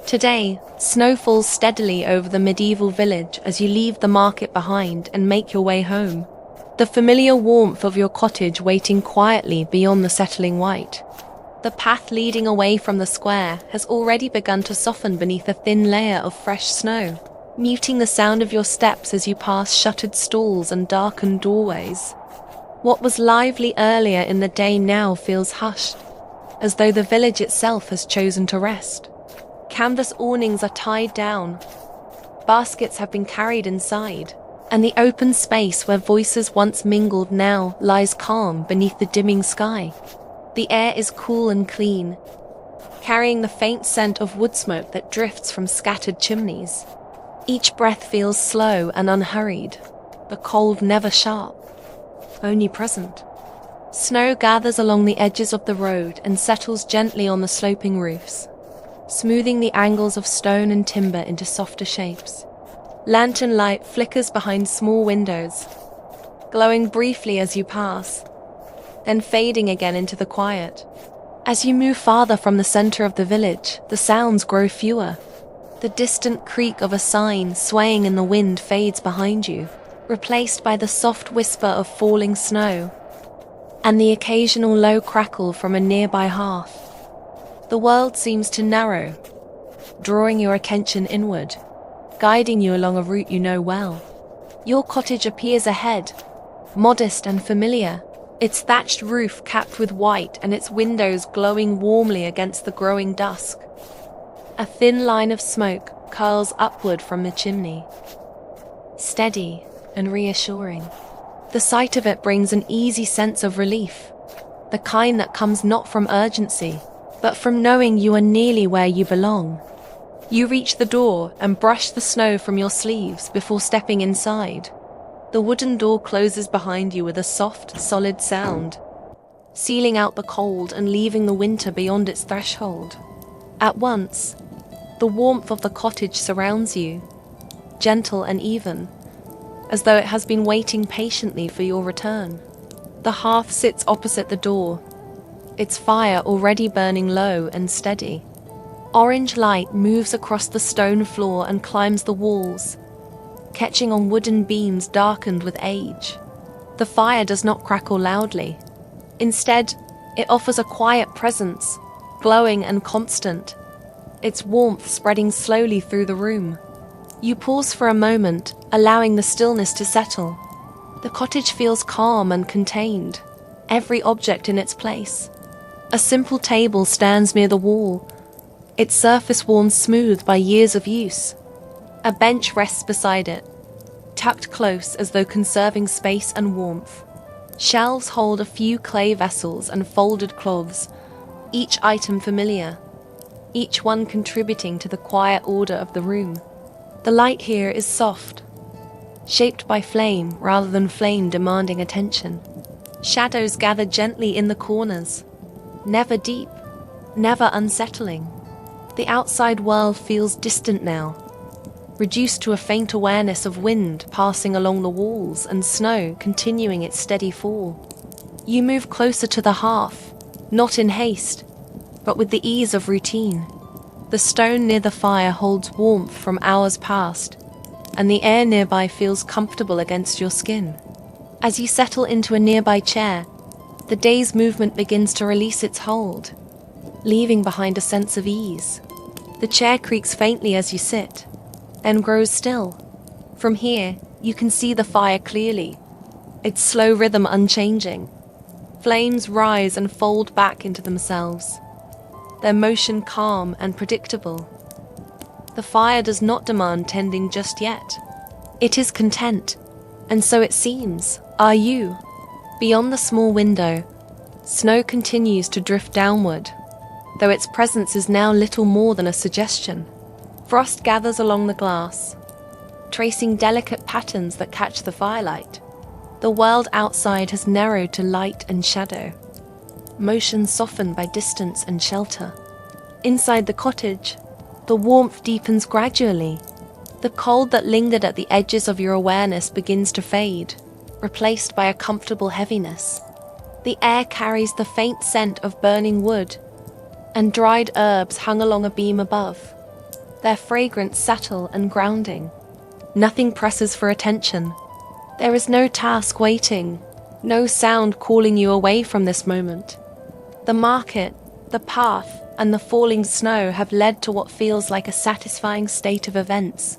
Today, snow falls steadily over the medieval village as you leave the market behind and make your way home. The familiar warmth of your cottage waiting quietly beyond the settling white. The path leading away from the square has already begun to soften beneath a thin layer of fresh snow, muting the sound of your steps as you pass shuttered stalls and darkened doorways. What was lively earlier in the day now feels hushed, as though the village itself has chosen to rest. Canvas awnings are tied down, baskets have been carried inside, and the open space where voices once mingled now lies calm beneath the dimming sky. The air is cool and clean, carrying the faint scent of wood smoke that drifts from scattered chimneys. Each breath feels slow and unhurried, the cold never sharp, only present. Snow gathers along the edges of the road and settles gently on the sloping roofs, smoothing the angles of stone and timber into softer shapes. Lantern light flickers behind small windows, glowing briefly as you pass, then fading again into the quiet. As you move farther from the center of the village, the sounds grow fewer. The distant creak of a sign swaying in the wind fades behind you, replaced by the soft whisper of falling snow and the occasional low crackle from a nearby hearth. The world seems to narrow, drawing your attention inward, guiding you along a route you know well. Your cottage appears ahead, modest and familiar, its thatched roof capped with white and its windows glowing warmly against the growing dusk. A thin line of smoke curls upward from the chimney, steady and reassuring. The sight of it brings an easy sense of relief, the kind that comes not from urgency, but from knowing you are nearly where you belong. You reach the door and brush the snow from your sleeves before stepping inside. The wooden door closes behind you with a soft, solid sound, sealing out the cold and leaving the winter beyond its threshold. At once, the warmth of the cottage surrounds you, gentle and even, as though it has been waiting patiently for your return. The hearth sits opposite the door, its fire already burning low and steady. Orange light moves across the stone floor and climbs the walls, catching on wooden beams darkened with age. The fire does not crackle loudly. Instead, it offers a quiet presence, glowing and constant, its warmth spreading slowly through the room. You pause for a moment, allowing the stillness to settle. The cottage feels calm and contained, every object in its place. A simple table stands near the wall, its surface worn smooth by years of use. A bench rests beside it, tucked close as though conserving space and warmth. Shelves hold a few clay vessels and folded cloths, each item familiar, each one contributing to the quiet order of the room. The light here is soft, shaped by flame rather than flame demanding attention. Shadows gather gently in the corners, never deep, never unsettling. The outside world feels distant now, reduced to a faint awareness of wind passing along the walls and snow continuing its steady fall. You move closer to the hearth, not in haste, but with the ease of routine. The stone near the fire holds warmth from hours past, and the air nearby feels comfortable against your skin. As you settle into a nearby chair, the day's movement begins to release its hold, leaving behind a sense of ease. The chair creaks faintly as you sit, and grows still. From here, you can see the fire clearly, its slow rhythm unchanging. Flames rise and fold back into themselves, their motion calm and predictable. The fire does not demand tending just yet. It is content, and so it seems, are you. Beyond the small window, snow continues to drift downward, though its presence is now little more than a suggestion. Frost gathers along the glass, tracing delicate patterns that catch the firelight. The world outside has narrowed to light and shadow, motion softened by distance and shelter. Inside the cottage, the warmth deepens gradually. The cold that lingered at the edges of your awareness begins to fade, replaced by a comfortable heaviness. The air carries the faint scent of burning wood and dried herbs hung along a beam above. their fragrance subtle and grounding. Nothing presses for attention. There is no task waiting, no sound calling you away from this moment. The market, the path, and the falling snow have led to what feels like a satisfying state of events,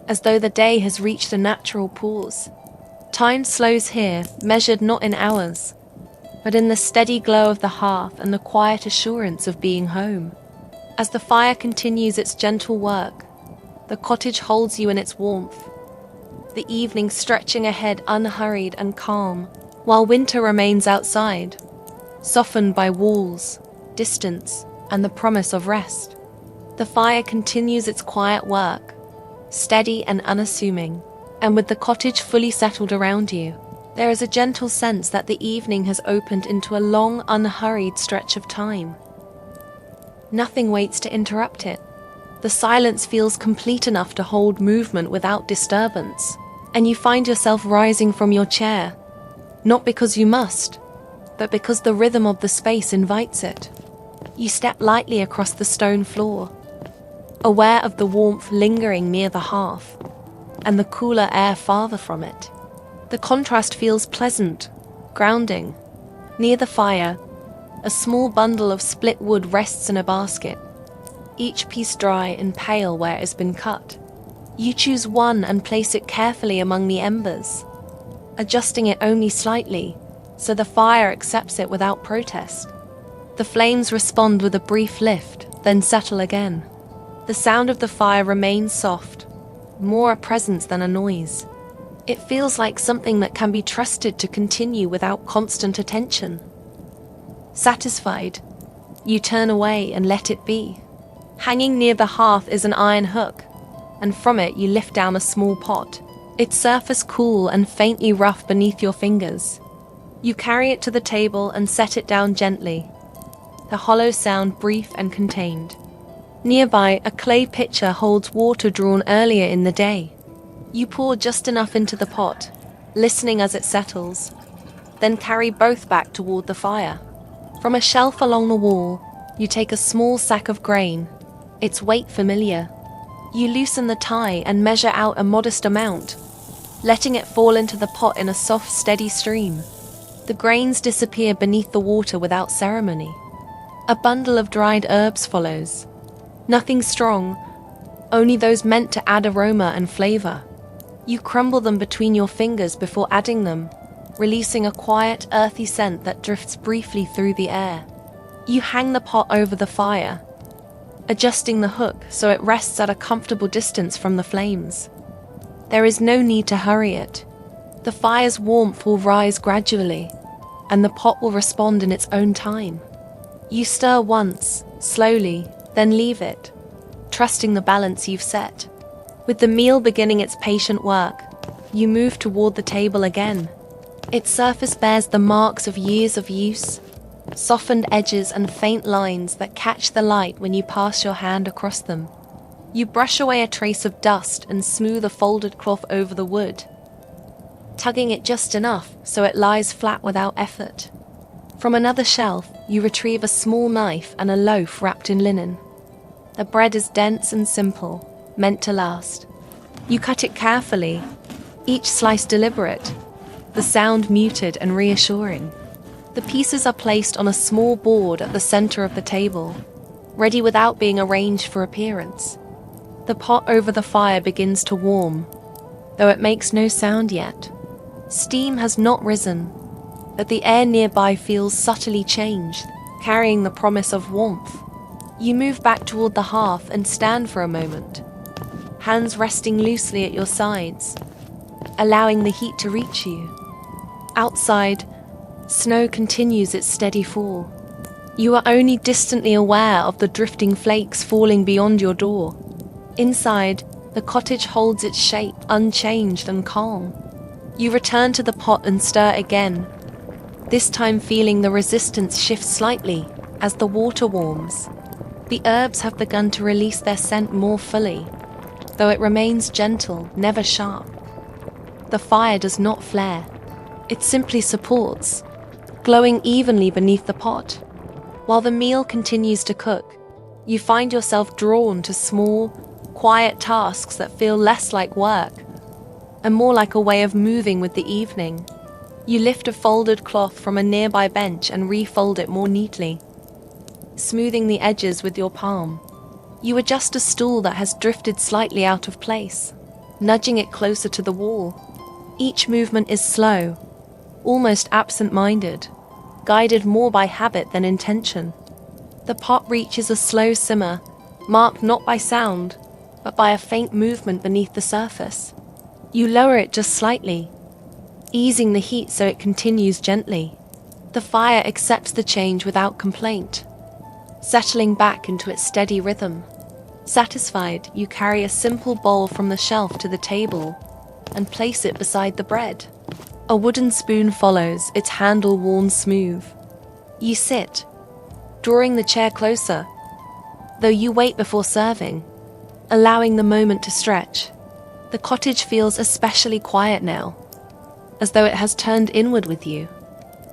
as though the day has reached a natural pause. Time slows here, measured not in hours, but in the steady glow of the hearth and the quiet assurance of being home. As the fire continues its gentle work, the cottage holds you in its warmth, the evening stretching ahead unhurried and calm, while winter remains outside, softened by walls, distance, and the promise of rest. The fire continues its quiet work, steady and unassuming, and with the cottage fully settled around you, there is a gentle sense that the evening has opened into a long, unhurried stretch of time. Nothing waits to interrupt it. The silence feels complete enough to hold movement without disturbance, and you find yourself rising from your chair, not because you must, but because the rhythm of the space invites it. You step lightly across the stone floor, aware of the warmth lingering near the hearth, and the cooler air farther from it. The contrast feels pleasant, grounding. Near the fire, a small bundle of split wood rests in a basket, each piece dry and pale where it has been cut. You choose one and place it carefully among the embers, adjusting it only slightly, so the fire accepts it without protest. The flames respond with a brief lift, then settle again. The sound of the fire remains soft, more a presence than a noise. It feels like something that can be trusted to continue without constant attention. Satisfied, you turn away and let it be. Hanging near the hearth is an iron hook, and from it you lift down a small pot, its surface cool and faintly rough beneath your fingers. You carry it to the table and set it down gently, the hollow sound brief and contained. Nearby, a clay pitcher holds water drawn earlier in the day. You pour just enough into the pot, listening as it settles, then carry both back toward the fire. From a shelf along the wall, you take a small sack of grain, its weight familiar. You loosen the tie and measure out a modest amount, letting it fall into the pot in a soft, steady stream. The grains disappear beneath the water without ceremony. A bundle of dried herbs follows. Nothing strong, only those meant to add aroma and flavor. You crumble them between your fingers before adding them, releasing a quiet, earthy scent that drifts briefly through the air. You hang the pot over the fire, adjusting the hook so it rests at a comfortable distance from the flames. There is no need to hurry it. The fire's warmth will rise gradually, and the pot will respond in its own time. You stir once, slowly, then leave it, trusting the balance you've set. With the meal beginning its patient work, you move toward the table again. Its surface bears the marks of years of use, softened edges and faint lines that catch the light when you pass your hand across them. You brush away a trace of dust and smooth a folded cloth over the wood, tugging it just enough so it lies flat without effort. From another shelf, you retrieve a small knife and a loaf wrapped in linen. The bread is dense and simple, meant to last. You cut it carefully, each slice deliberate, the sound muted and reassuring. The pieces are placed on a small board at the center of the table, ready without being arranged for appearance. The pot over the fire begins to warm, though it makes no sound yet. Steam has not risen, but the air nearby feels subtly changed, carrying the promise of warmth. You move back toward the hearth and stand for a moment, hands resting loosely at your sides, allowing the heat to reach you. Outside, snow continues its steady fall. You are only distantly aware of the drifting flakes falling beyond your door. Inside, the cottage holds its shape, unchanged and calm. You return to the pot and stir again, this time feeling the resistance shift slightly as the water warms. The herbs have begun to release their scent more fully, though it remains gentle, never sharp. The fire does not flare. It simply supports, glowing evenly beneath the pot. While the meal continues to cook, You find yourself drawn to small, quiet tasks that feel less like work and more like a way of moving with the evening. You lift a folded cloth from a nearby bench and refold it more neatly, smoothing the edges with your palm. You adjust a stool that has drifted slightly out of place, nudging it closer to the wall. Each movement is slow, almost absent-minded, guided more by habit than intention. The pot reaches a slow simmer, marked not by sound, but by a faint movement beneath the surface. You lower it just slightly, easing the heat so it continues gently. The fire accepts the change without complaint, settling back into its steady rhythm. Satisfied, you carry a simple bowl from the shelf to the table and place it beside the bread. A wooden spoon follows, its handle worn smooth. You sit, drawing the chair closer, though you wait before serving, allowing the moment to stretch. The cottage feels especially quiet now, as though it has turned inward with you.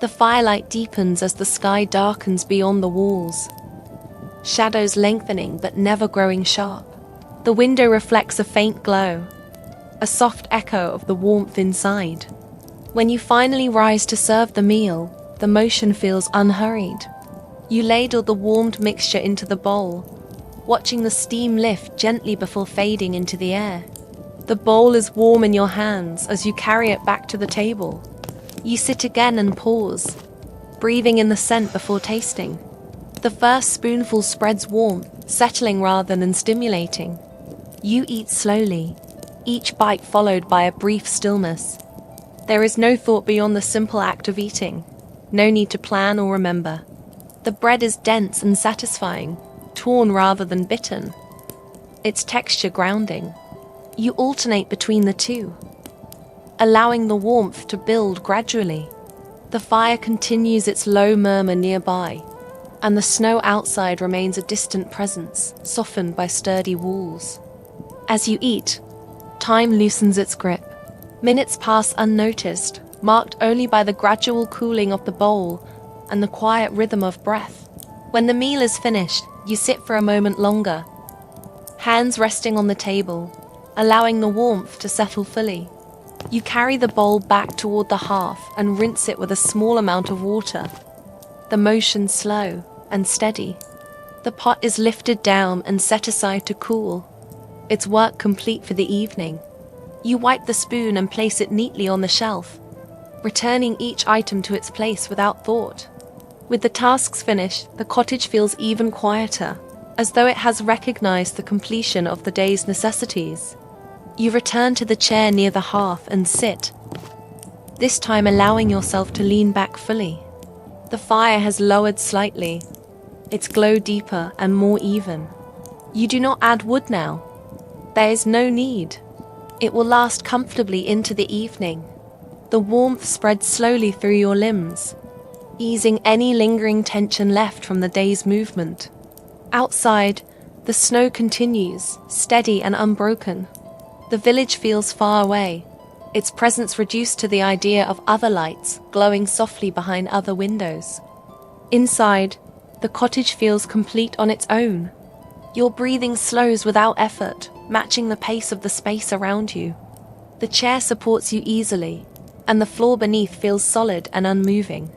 The firelight deepens as the sky darkens beyond the walls, shadows lengthening but never growing sharp. The window reflects a faint glow, a soft echo of the warmth inside. When you finally rise to serve the meal, the motion feels unhurried. You ladle the warmed mixture into the bowl, watching the steam lift gently before fading into the air. The bowl is warm in your hands as you carry it back to the table. You sit again and pause, breathing in the scent before tasting. The first spoonful spreads warmth, settling rather than stimulating. You eat slowly, each bite followed by a brief stillness. There is no thought beyond the simple act of eating, no need to plan or remember. The bread is dense and satisfying, torn rather than bitten, its texture grounding. You alternate between the two, allowing the warmth to build gradually. The fire continues its low murmur nearby, and the snow outside remains a distant presence, softened by sturdy walls. As you eat, time loosens its grip. Minutes pass unnoticed, marked only by the gradual cooling of the bowl and the quiet rhythm of breath. When the meal is finished, you sit for a moment longer, hands resting on the table, allowing the warmth to settle fully. You carry the bowl back toward the hearth and rinse it with a small amount of water, the motion slow and steady. The pot is lifted down and set aside to cool, its work complete for the evening. You wipe the spoon and place it neatly on the shelf, returning each item to its place without thought. With the tasks finished, the cottage feels even quieter, as though it has recognized the completion of the day's necessities. You return to the chair near the hearth and sit, this time allowing yourself to lean back fully. The fire has lowered slightly, its glow deeper and more even. You do not add wood now. There is no need. It will last comfortably into the evening. The warmth spreads slowly through your limbs, easing any lingering tension left from the day's movement. Outside, the snow continues, steady and unbroken. The village feels far away, its presence reduced to the idea of other lights glowing softly behind other windows. Inside, the cottage feels complete on its own. Your breathing slows without effort, matching the pace of the space around you. The chair supports you easily, and the floor beneath feels solid and unmoving.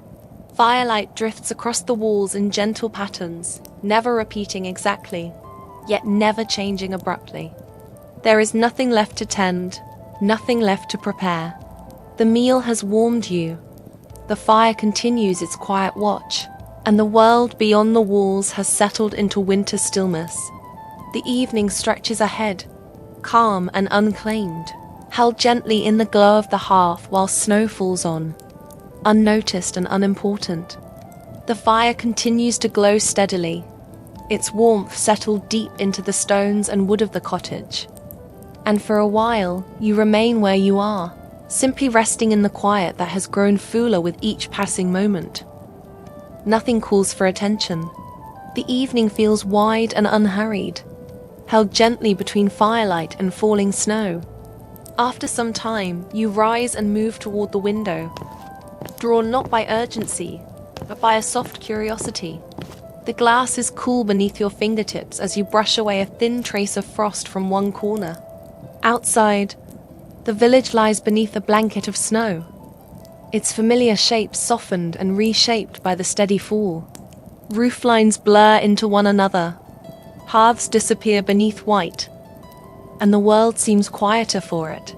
Firelight drifts across the walls in gentle patterns, never repeating exactly, yet never changing abruptly. There is nothing left to tend, nothing left to prepare. The meal has warmed you. The fire continues its quiet watch, and the world beyond the walls has settled into winter stillness. The evening stretches ahead, calm and unclaimed, held gently in the glow of the hearth while snow falls on, unnoticed and unimportant. The fire continues to glow steadily, its warmth settled deep into the stones and wood of the cottage. And for a while, you remain where you are, simply resting in the quiet that has grown fuller with each passing moment. Nothing calls for attention. The evening feels wide and unhurried, held gently between firelight and falling snow. After some time, you rise and move toward the window, drawn not by urgency, but by a soft curiosity. The glass is cool beneath your fingertips as you brush away a thin trace of frost from one corner. Outside, the village lies beneath a blanket of snow, its familiar shape softened and reshaped by the steady fall. Roof lines blur into one another, hearths disappear beneath white, and the world seems quieter for it.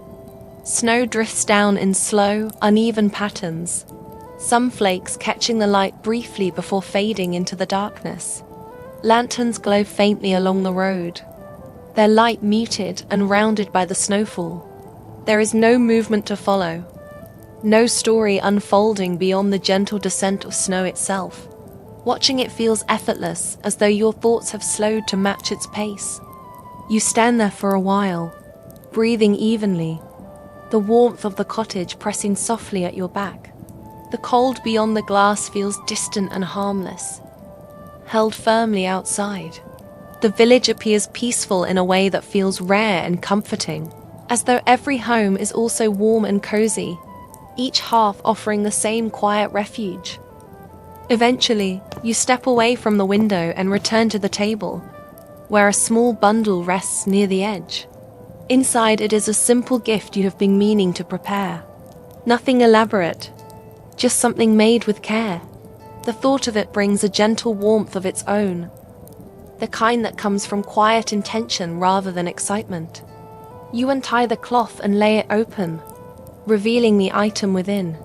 Snow drifts down in slow, uneven patterns, some flakes catching the light briefly before fading into the darkness. Lanterns glow faintly along the road, their light muted and rounded by the snowfall. There is no movement to follow, no story unfolding beyond the gentle descent of snow itself. Watching it feels effortless, as though your thoughts have slowed to match its pace. You stand there for a while, breathing evenly, the warmth of the cottage pressing softly at your back. The cold beyond the glass feels distant and harmless, held firmly outside. The village appears peaceful in a way that feels rare and comforting, as though every home is also warm and cozy, each hearth offering the same quiet refuge. Eventually, you step away from the window and return to the table, where a small bundle rests near the edge. Inside, it is a simple gift you have been meaning to prepare. Nothing elaborate, just something made with care. The thought of it brings a gentle warmth of its own, the kind that comes from quiet intention rather than excitement. You untie the cloth and lay it open, revealing the item within.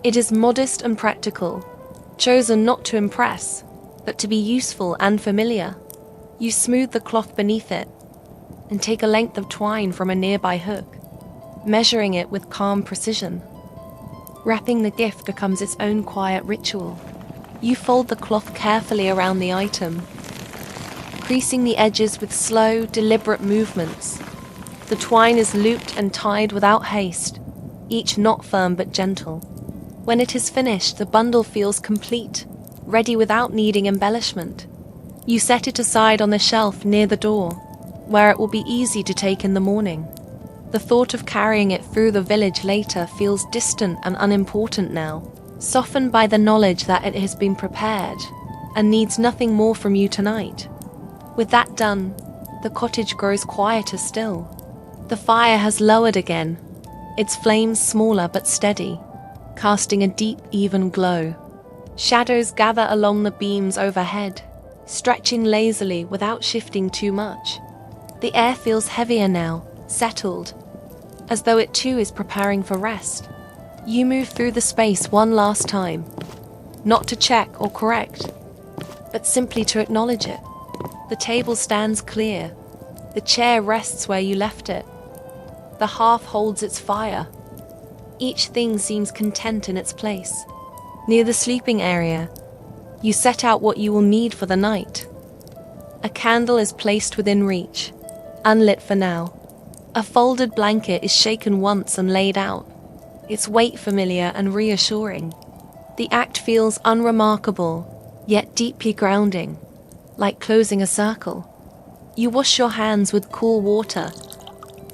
It is modest and practical, chosen not to impress, but to be useful and familiar. You smooth the cloth beneath it and take a length of twine from a nearby hook, measuring it with calm precision. Wrapping the gift becomes its own quiet ritual. You fold the cloth carefully around the item, creasing the edges with slow, deliberate movements. The twine is looped and tied without haste, each knot firm but gentle. When it is finished, the bundle feels complete, ready without needing embellishment. You set it aside on the shelf near the door, where it will be easy to take in the morning. The thought of carrying it through the village later feels distant and unimportant now, softened by the knowledge that it has been prepared and needs nothing more from you tonight. With that done, the cottage grows quieter still. The fire has lowered again, its flames smaller but steady, casting a deep, even glow. Shadows gather along the beams overhead, stretching lazily without shifting too much. The air feels heavier now, settled, as though it too is preparing for rest. You move through the space one last time, not to check or correct, but simply to acknowledge it. The table stands clear, the chair rests where you left it, the hearth holds its fire. Each thing seems content in its place. Near the sleeping area, you set out what you will need for the night. A candle is placed within reach, unlit for now. A folded blanket is shaken once and laid out, its weight familiar and reassuring. The act feels unremarkable, yet deeply grounding, like closing a circle. You wash your hands with cool water,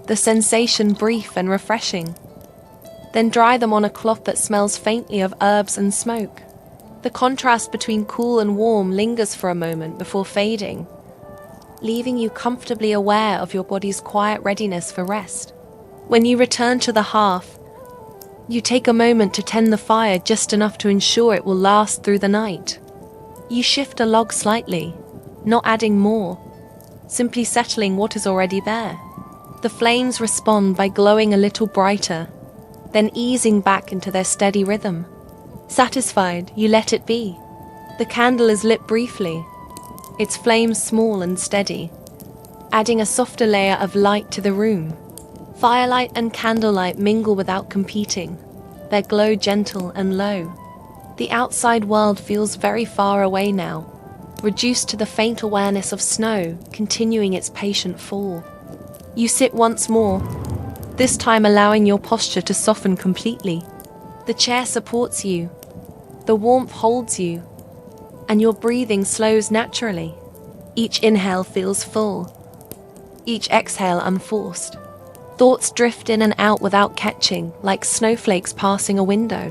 the sensation brief and refreshing. Then dry them on a cloth that smells faintly of herbs and smoke. The contrast between cool and warm lingers for a moment before fading, leaving you comfortably aware of your body's quiet readiness for rest. When you return to the hearth, you take a moment to tend the fire just enough to ensure it will last through the night. You shift a log slightly, not adding more, simply settling what is already there. The flames respond by glowing a little brighter, then easing back into their steady rhythm. Satisfied, you let it be. The candle is lit briefly, its flame small and steady, adding a softer layer of light to the room. Firelight and candlelight mingle without competing, their glow gentle and low. The outside world feels very far away now, reduced to the faint awareness of snow continuing its patient fall. You sit once more, this time allowing your posture to soften completely. The chair supports you, the warmth holds you, and your breathing slows naturally. Each inhale feels full, each exhale unforced. Thoughts drift in and out without catching, like snowflakes passing a window.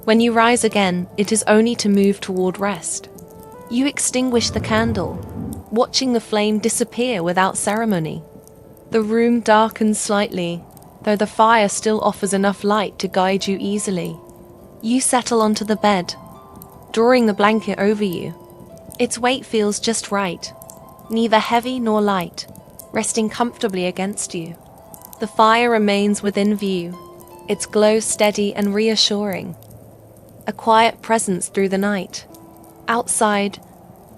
When you rise again, it is only to move toward rest. You extinguish the candle, watching the flame disappear without ceremony. The room darkens slightly, though the fire still offers enough light to guide you easily. You settle onto the bed, drawing the blanket over you. Its weight feels just right, neither heavy nor light, resting comfortably against you. The fire remains within view, its glow steady and reassuring. A quiet presence through the night. Outside,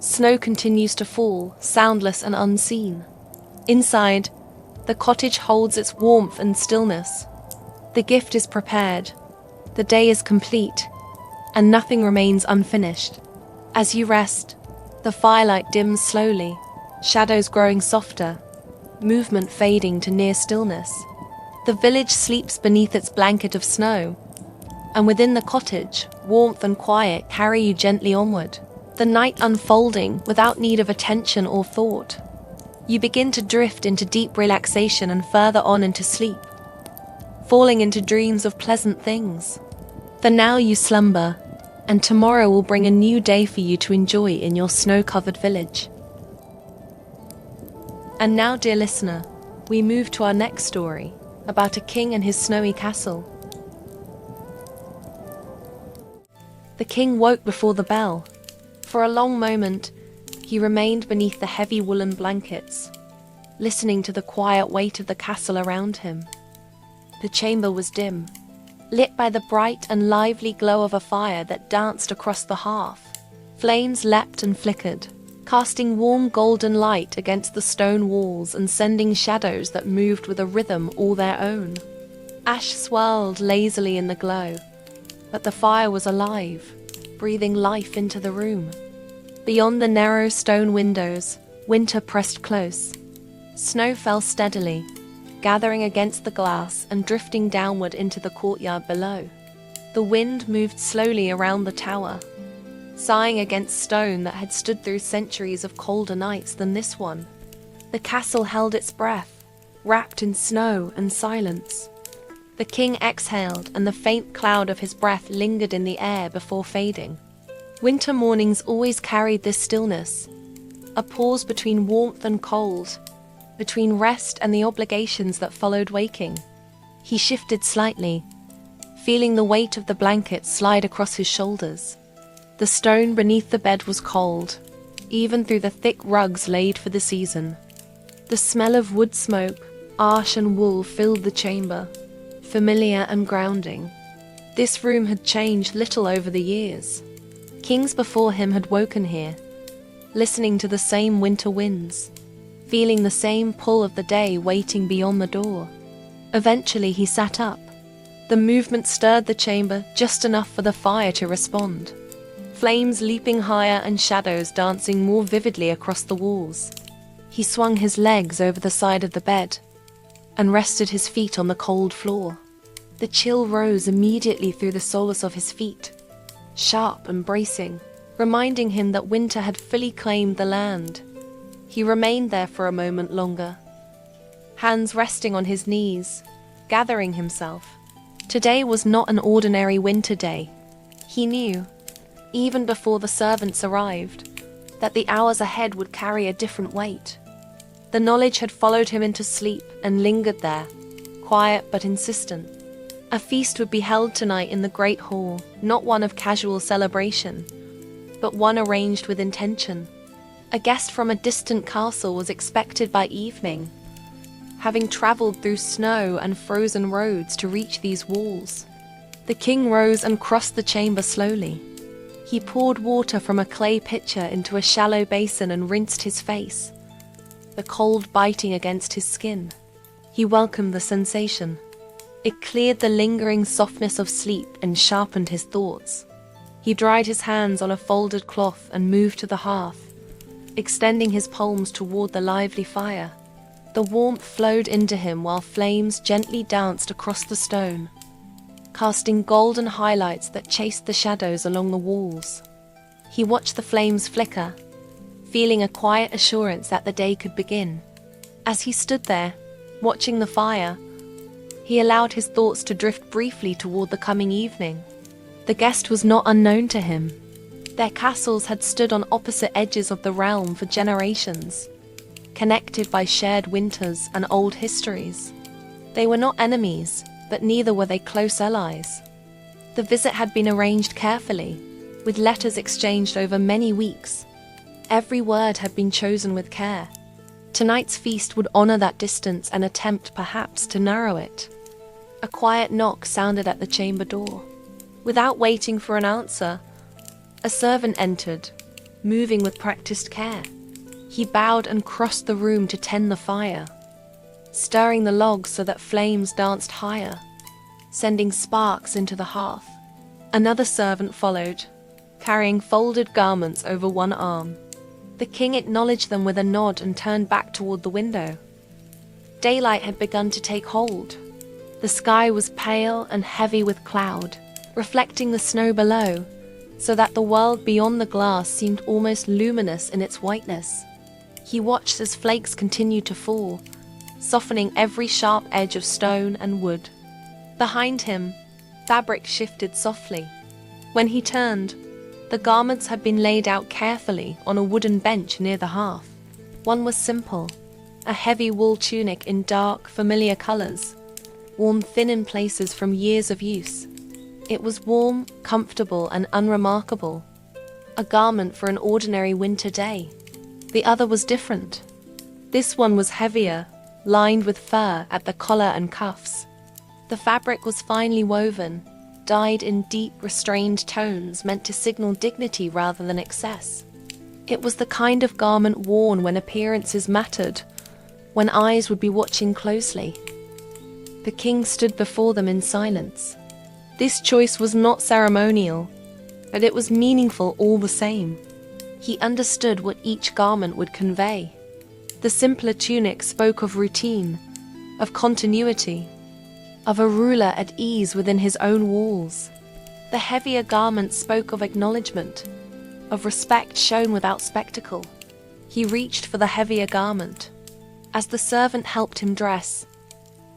snow continues to fall, soundless and unseen. Inside, the cottage holds its warmth and stillness. The gift is prepared, the day is complete, and nothing remains unfinished. As you rest, the firelight dims slowly, shadows growing softer, movement fading to near stillness. The village sleeps beneath its blanket of snow, and within the cottage, warmth and quiet carry you gently onward, the night unfolding without need of attention or thought. You begin to drift into deep relaxation and further on into sleep, falling into dreams of pleasant things. For now you slumber, and tomorrow will bring a new day for you to enjoy in your snow-covered village. And now, dear listener, we move to our next story, about a king and his snowy castle. The king woke before the bell. For a long moment, he remained beneath the heavy woolen blankets, listening to the quiet weight of the castle around him. The chamber was dim, lit by the bright and lively glow of a fire that danced across the hearth. Flames leapt and flickered, casting warm golden light against the stone walls and sending shadows that moved with a rhythm all their own. Ash swirled lazily in the glow, but the fire was alive, breathing life into the room. Beyond the narrow stone windows, winter pressed close. Snow fell steadily, gathering against the glass and drifting downward into the courtyard below. The wind moved slowly around the tower, sighing against stone that had stood through centuries of colder nights than this one. The castle held its breath, wrapped in snow and silence. The king exhaled, and the faint cloud of his breath lingered in the air before fading. Winter mornings always carried this stillness, a pause between warmth and cold, between rest and the obligations that followed waking. He shifted slightly, feeling the weight of the blanket slide across his shoulders. The stone beneath the bed was cold, even through the thick rugs laid for the season. The smell of wood smoke, ash and wool filled the chamber, familiar and grounding. This room had changed little over the years. Kings before him had woken here, listening to the same winter winds, feeling the same pull of the day waiting beyond the door. Eventually he sat up. The movement stirred the chamber just enough for the fire to respond, flames leaping higher and shadows dancing more vividly across the walls. He swung his legs over the side of the bed and rested his feet on the cold floor. The chill rose immediately through the soles of his feet, sharp and bracing, reminding him that winter had fully claimed the land. He remained there for a moment longer, hands resting on his knees, gathering himself. Today was not an ordinary winter day. He knew, even before the servants arrived, that the hours ahead would carry a different weight. The knowledge had followed him into sleep and lingered there, quiet but insistent. A feast would be held tonight in the great hall, not one of casual celebration, but one arranged with intention. A guest from a distant castle was expected by evening, having traveled through snow and frozen roads to reach these walls. The king rose and crossed the chamber slowly. He poured water from a clay pitcher into a shallow basin and rinsed his face, the cold biting against his skin. He welcomed the sensation. It cleared the lingering softness of sleep and sharpened his thoughts. He dried his hands on a folded cloth and moved to the hearth, extending his palms toward the lively fire. The warmth flowed into him while flames gently danced across the stone, casting golden highlights that chased the shadows along the walls. He watched the flames flicker, feeling a quiet assurance that the day could begin. As he stood there, watching the fire, he allowed his thoughts to drift briefly toward the coming evening. The guest was not unknown to him. Their castles had stood on opposite edges of the realm for generations, connected by shared winters and old histories. They were not enemies, but neither were they close allies. The visit had been arranged carefully, with letters exchanged over many weeks. Every word had been chosen with care. Tonight's feast would honor that distance and attempt perhaps to narrow it. A quiet knock sounded at the chamber door. Without waiting for an answer, a servant entered, moving with practiced care. He bowed and crossed the room to tend the fire, stirring the logs so that flames danced higher, sending sparks into the hearth. Another servant followed, carrying folded garments over one arm. The king acknowledged them with a nod and turned back toward the window. Daylight had begun to take hold. The sky was pale and heavy with cloud, reflecting the snow below, so that the world beyond the glass seemed almost luminous in its whiteness. He watched as flakes continued to fall, softening every sharp edge of stone and wood. Behind him, fabric shifted softly. When he turned, the garments had been laid out carefully on a wooden bench near the hearth. One was simple, a heavy wool tunic in dark, familiar colors, worn thin in places from years of use. It was warm, comfortable, and unremarkable, a garment for an ordinary winter day. The other was different. This one was heavier, lined with fur at the collar and cuffs. The fabric was finely woven, dyed in deep, restrained tones meant to signal dignity rather than excess. It was the kind of garment worn when appearances mattered, when eyes would be watching closely. The king stood before them in silence. This choice was not ceremonial, but it was meaningful all the same. He understood what each garment would convey. The simpler tunic spoke of routine, of continuity, of a ruler at ease within his own walls. The heavier garment spoke of acknowledgement, of respect shown without spectacle. He reached for the heavier garment. As the servant helped him dress,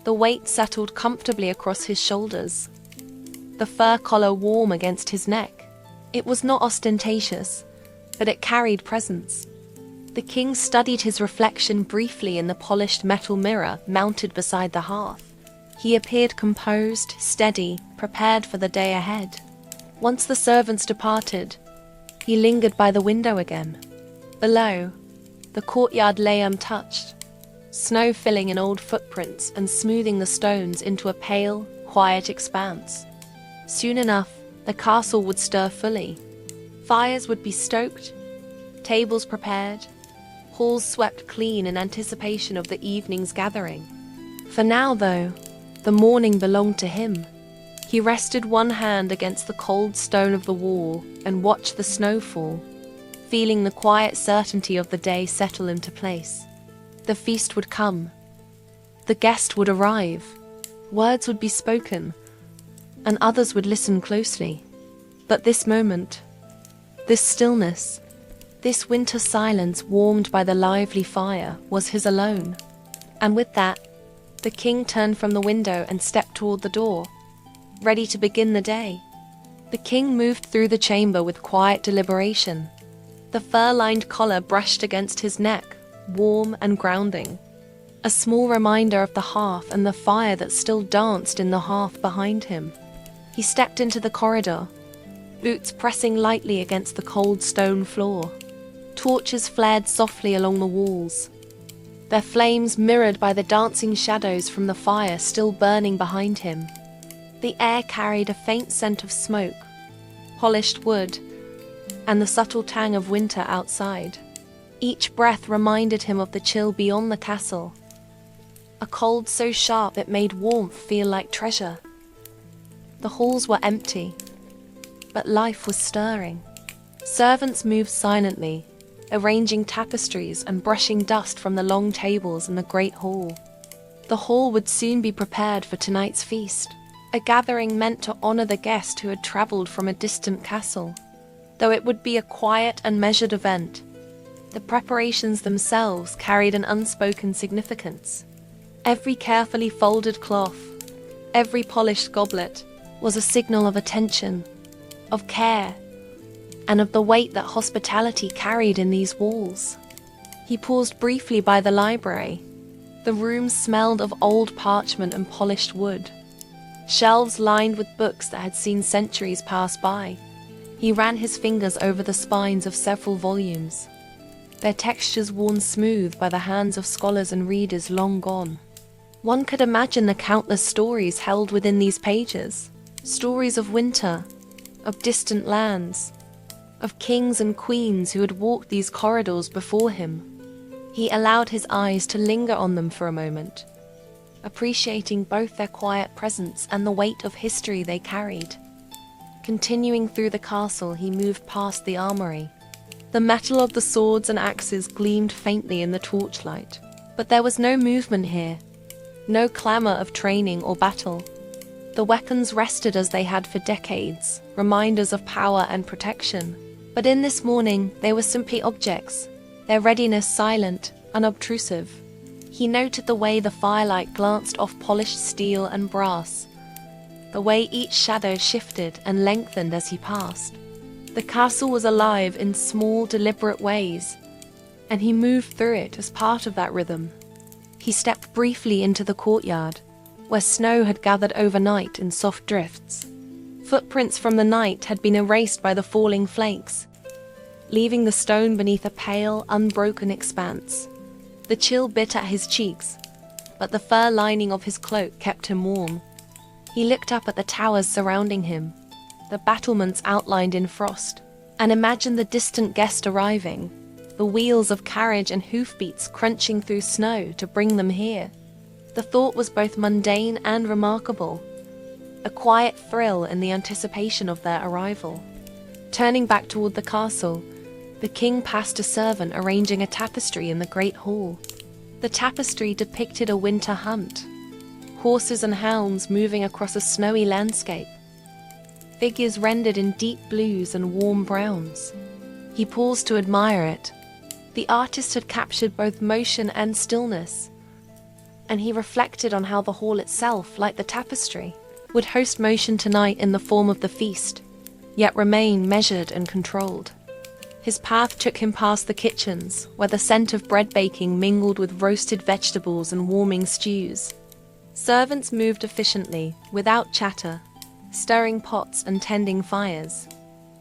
the weight settled comfortably across his shoulders, the fur collar warm against his neck. It was not ostentatious, but it carried presence. The king studied his reflection briefly in the polished metal mirror mounted beside the hearth. He appeared composed, steady, prepared for the day ahead. Once the servants departed, he lingered by the window again. Below, the courtyard lay untouched, snow filling in old footprints and smoothing the stones into a pale, quiet expanse. Soon enough, the castle would stir fully. Fires would be stoked, tables prepared, halls swept clean in anticipation of the evening's gathering. For now, though, the morning belonged to him. He rested one hand against the cold stone of the wall and watched the snow fall, feeling the quiet certainty of the day settle into place. The feast would come. The guest would arrive. Words would be spoken, and others would listen closely. But this moment, this stillness, this winter silence warmed by the lively fire, was his alone. And with that, the king turned from the window and stepped toward the door, ready to begin the day. The king moved through the chamber with quiet deliberation. The fur-lined collar brushed against his neck, warm and grounding, a small reminder of the hearth and the fire that still danced in the hearth behind him. He stepped into the corridor, boots pressing lightly against the cold stone floor. Torches flared softly along the walls, their flames mirrored by the dancing shadows from the fire still burning behind him. The air carried a faint scent of smoke, polished wood, and the subtle tang of winter outside. Each breath reminded him of the chill beyond the castle, a cold so sharp it made warmth feel like treasure. The halls were empty, but life was stirring. Servants moved silently, arranging tapestries and brushing dust from the long tables in the great hall. The hall would soon be prepared for tonight's feast, a gathering meant to honor the guest who had traveled from a distant castle. Though it would be a quiet and measured event, the preparations themselves carried an unspoken significance. Every carefully folded cloth, every polished goblet, was a signal of attention, of care, and of the weight that hospitality carried in these walls. He paused briefly by the library. The room smelled of old parchment and polished wood. Shelves lined with books that had seen centuries pass by. He ran his fingers over the spines of several volumes, their textures worn smooth by the hands of scholars and readers long gone. One could imagine the countless stories held within these pages. Stories of winter, of distant lands, of kings and queens who had walked these corridors before him. He allowed his eyes to linger on them for a moment, appreciating both their quiet presence and the weight of history they carried. Continuing through the castle, he moved past the armory. The metal of the swords and axes gleamed faintly in the torchlight, but there was no movement here, no clamor of training or battle. The weapons rested as they had for decades, reminders of power and protection. But in this morning, they were simply objects, their readiness silent, unobtrusive. He noted the way the firelight glanced off polished steel and brass, the way each shadow shifted and lengthened as he passed. The castle was alive in small, deliberate ways, and he moved through it as part of that rhythm. He stepped briefly into the courtyard, where snow had gathered overnight in soft drifts. Footprints from the night had been erased by the falling flakes, leaving the stone beneath a pale, unbroken expanse. The chill bit at his cheeks, but the fur lining of his cloak kept him warm. He looked up at the towers surrounding him, the battlements outlined in frost, and imagined the distant guest arriving, the wheels of carriage and hoofbeats crunching through snow to bring them here. The thought was both mundane and remarkable, a quiet thrill in the anticipation of their arrival. Turning back toward the castle, the king passed a servant arranging a tapestry in the great hall. The tapestry depicted a winter hunt, horses and hounds moving across a snowy landscape, figures rendered in deep blues and warm browns. He paused to admire it. The artist had captured both motion and stillness, and he reflected on how the hall itself, like the tapestry, would host motion tonight in the form of the feast, yet remain measured and controlled. His path took him past the kitchens, where the scent of bread baking mingled with roasted vegetables and warming stews. Servants moved efficiently, without chatter, stirring pots and tending fires.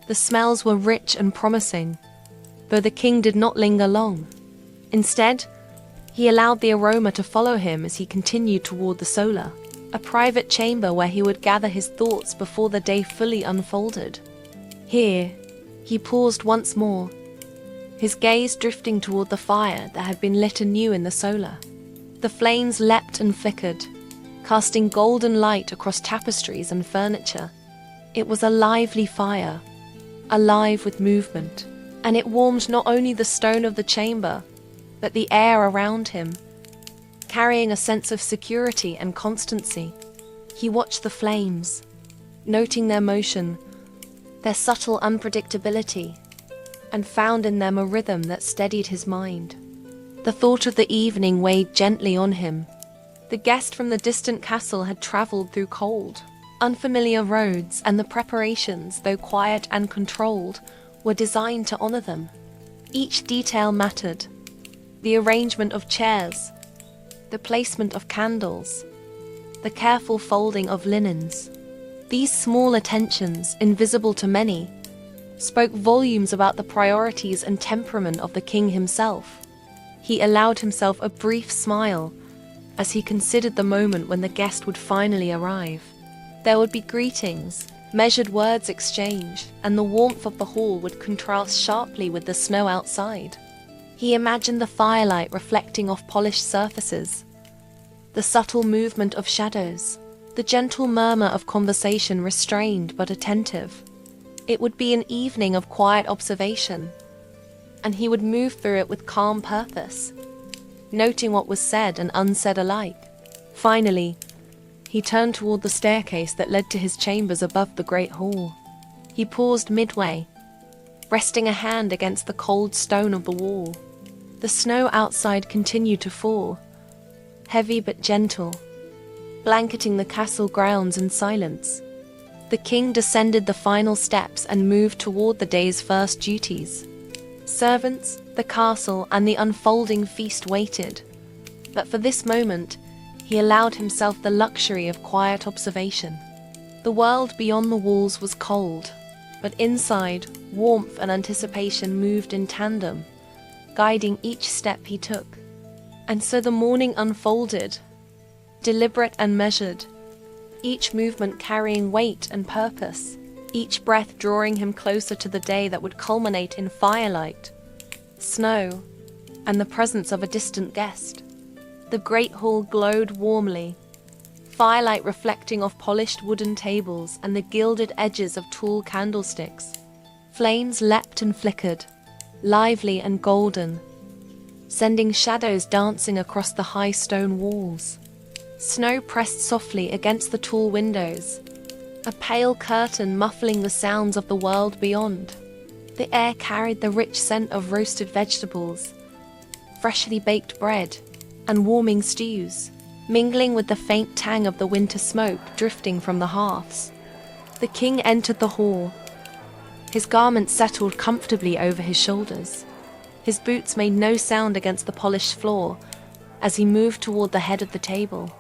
The smells were rich and promising, though the king did not linger long. Instead, he allowed the aroma to follow him as he continued toward the solar, a private chamber where he would gather his thoughts before the day fully unfolded. Here, he paused once more, his gaze drifting toward the fire that had been lit anew in the solar. The flames leapt and flickered, casting golden light across tapestries and furniture. It was a lively fire, alive with movement, and it warmed not only the stone of the chamber, but the air around him, carrying a sense of security and constancy. He watched the flames, noting their motion, their subtle unpredictability, and found in them a rhythm that steadied his mind. The thought of the evening weighed gently on him. The guest from the distant castle had traveled through cold, unfamiliar roads, and the preparations, though quiet and controlled, were designed to honor them. Each detail mattered. The arrangement of chairs, the placement of candles, the careful folding of linens. These small attentions, invisible to many, spoke volumes about the priorities and temperament of the king himself. He allowed himself a brief smile as he considered the moment when the guest would finally arrive. There would be greetings, measured words exchanged, and the warmth of the hall would contrast sharply with the snow outside. He imagined the firelight reflecting off polished surfaces, the subtle movement of shadows, the gentle murmur of conversation restrained but attentive. It would be an evening of quiet observation, and he would move through it with calm purpose, noting what was said and unsaid alike. Finally, he turned toward the staircase that led to his chambers above the great hall. He paused midway, resting a hand against the cold stone of the wall. The snow outside continued to fall, heavy but gentle, blanketing the castle grounds in silence. The king descended the final steps and moved toward the day's first duties. Servants, the castle, and the unfolding feast waited. But for this moment, he allowed himself the luxury of quiet observation. The world beyond the walls was cold, but inside, warmth and anticipation moved in tandem, guiding each step he took. And so the morning unfolded, deliberate and measured, each movement carrying weight and purpose, each breath drawing him closer to the day that would culminate in firelight, snow, and the presence of a distant guest. The great hall glowed warmly, firelight reflecting off polished wooden tables and the gilded edges of tall candlesticks. Flames leapt and flickered, lively and golden, sending shadows dancing across the high stone walls. Snow pressed softly against the tall windows, a pale curtain muffling the sounds of the world beyond. The air carried the rich scent of roasted vegetables, freshly baked bread, and warming stews, mingling with the faint tang of the winter smoke drifting from the hearths. The king entered the hall. His garments settled comfortably over his shoulders. His boots made no sound against the polished floor as he moved toward the head of the table.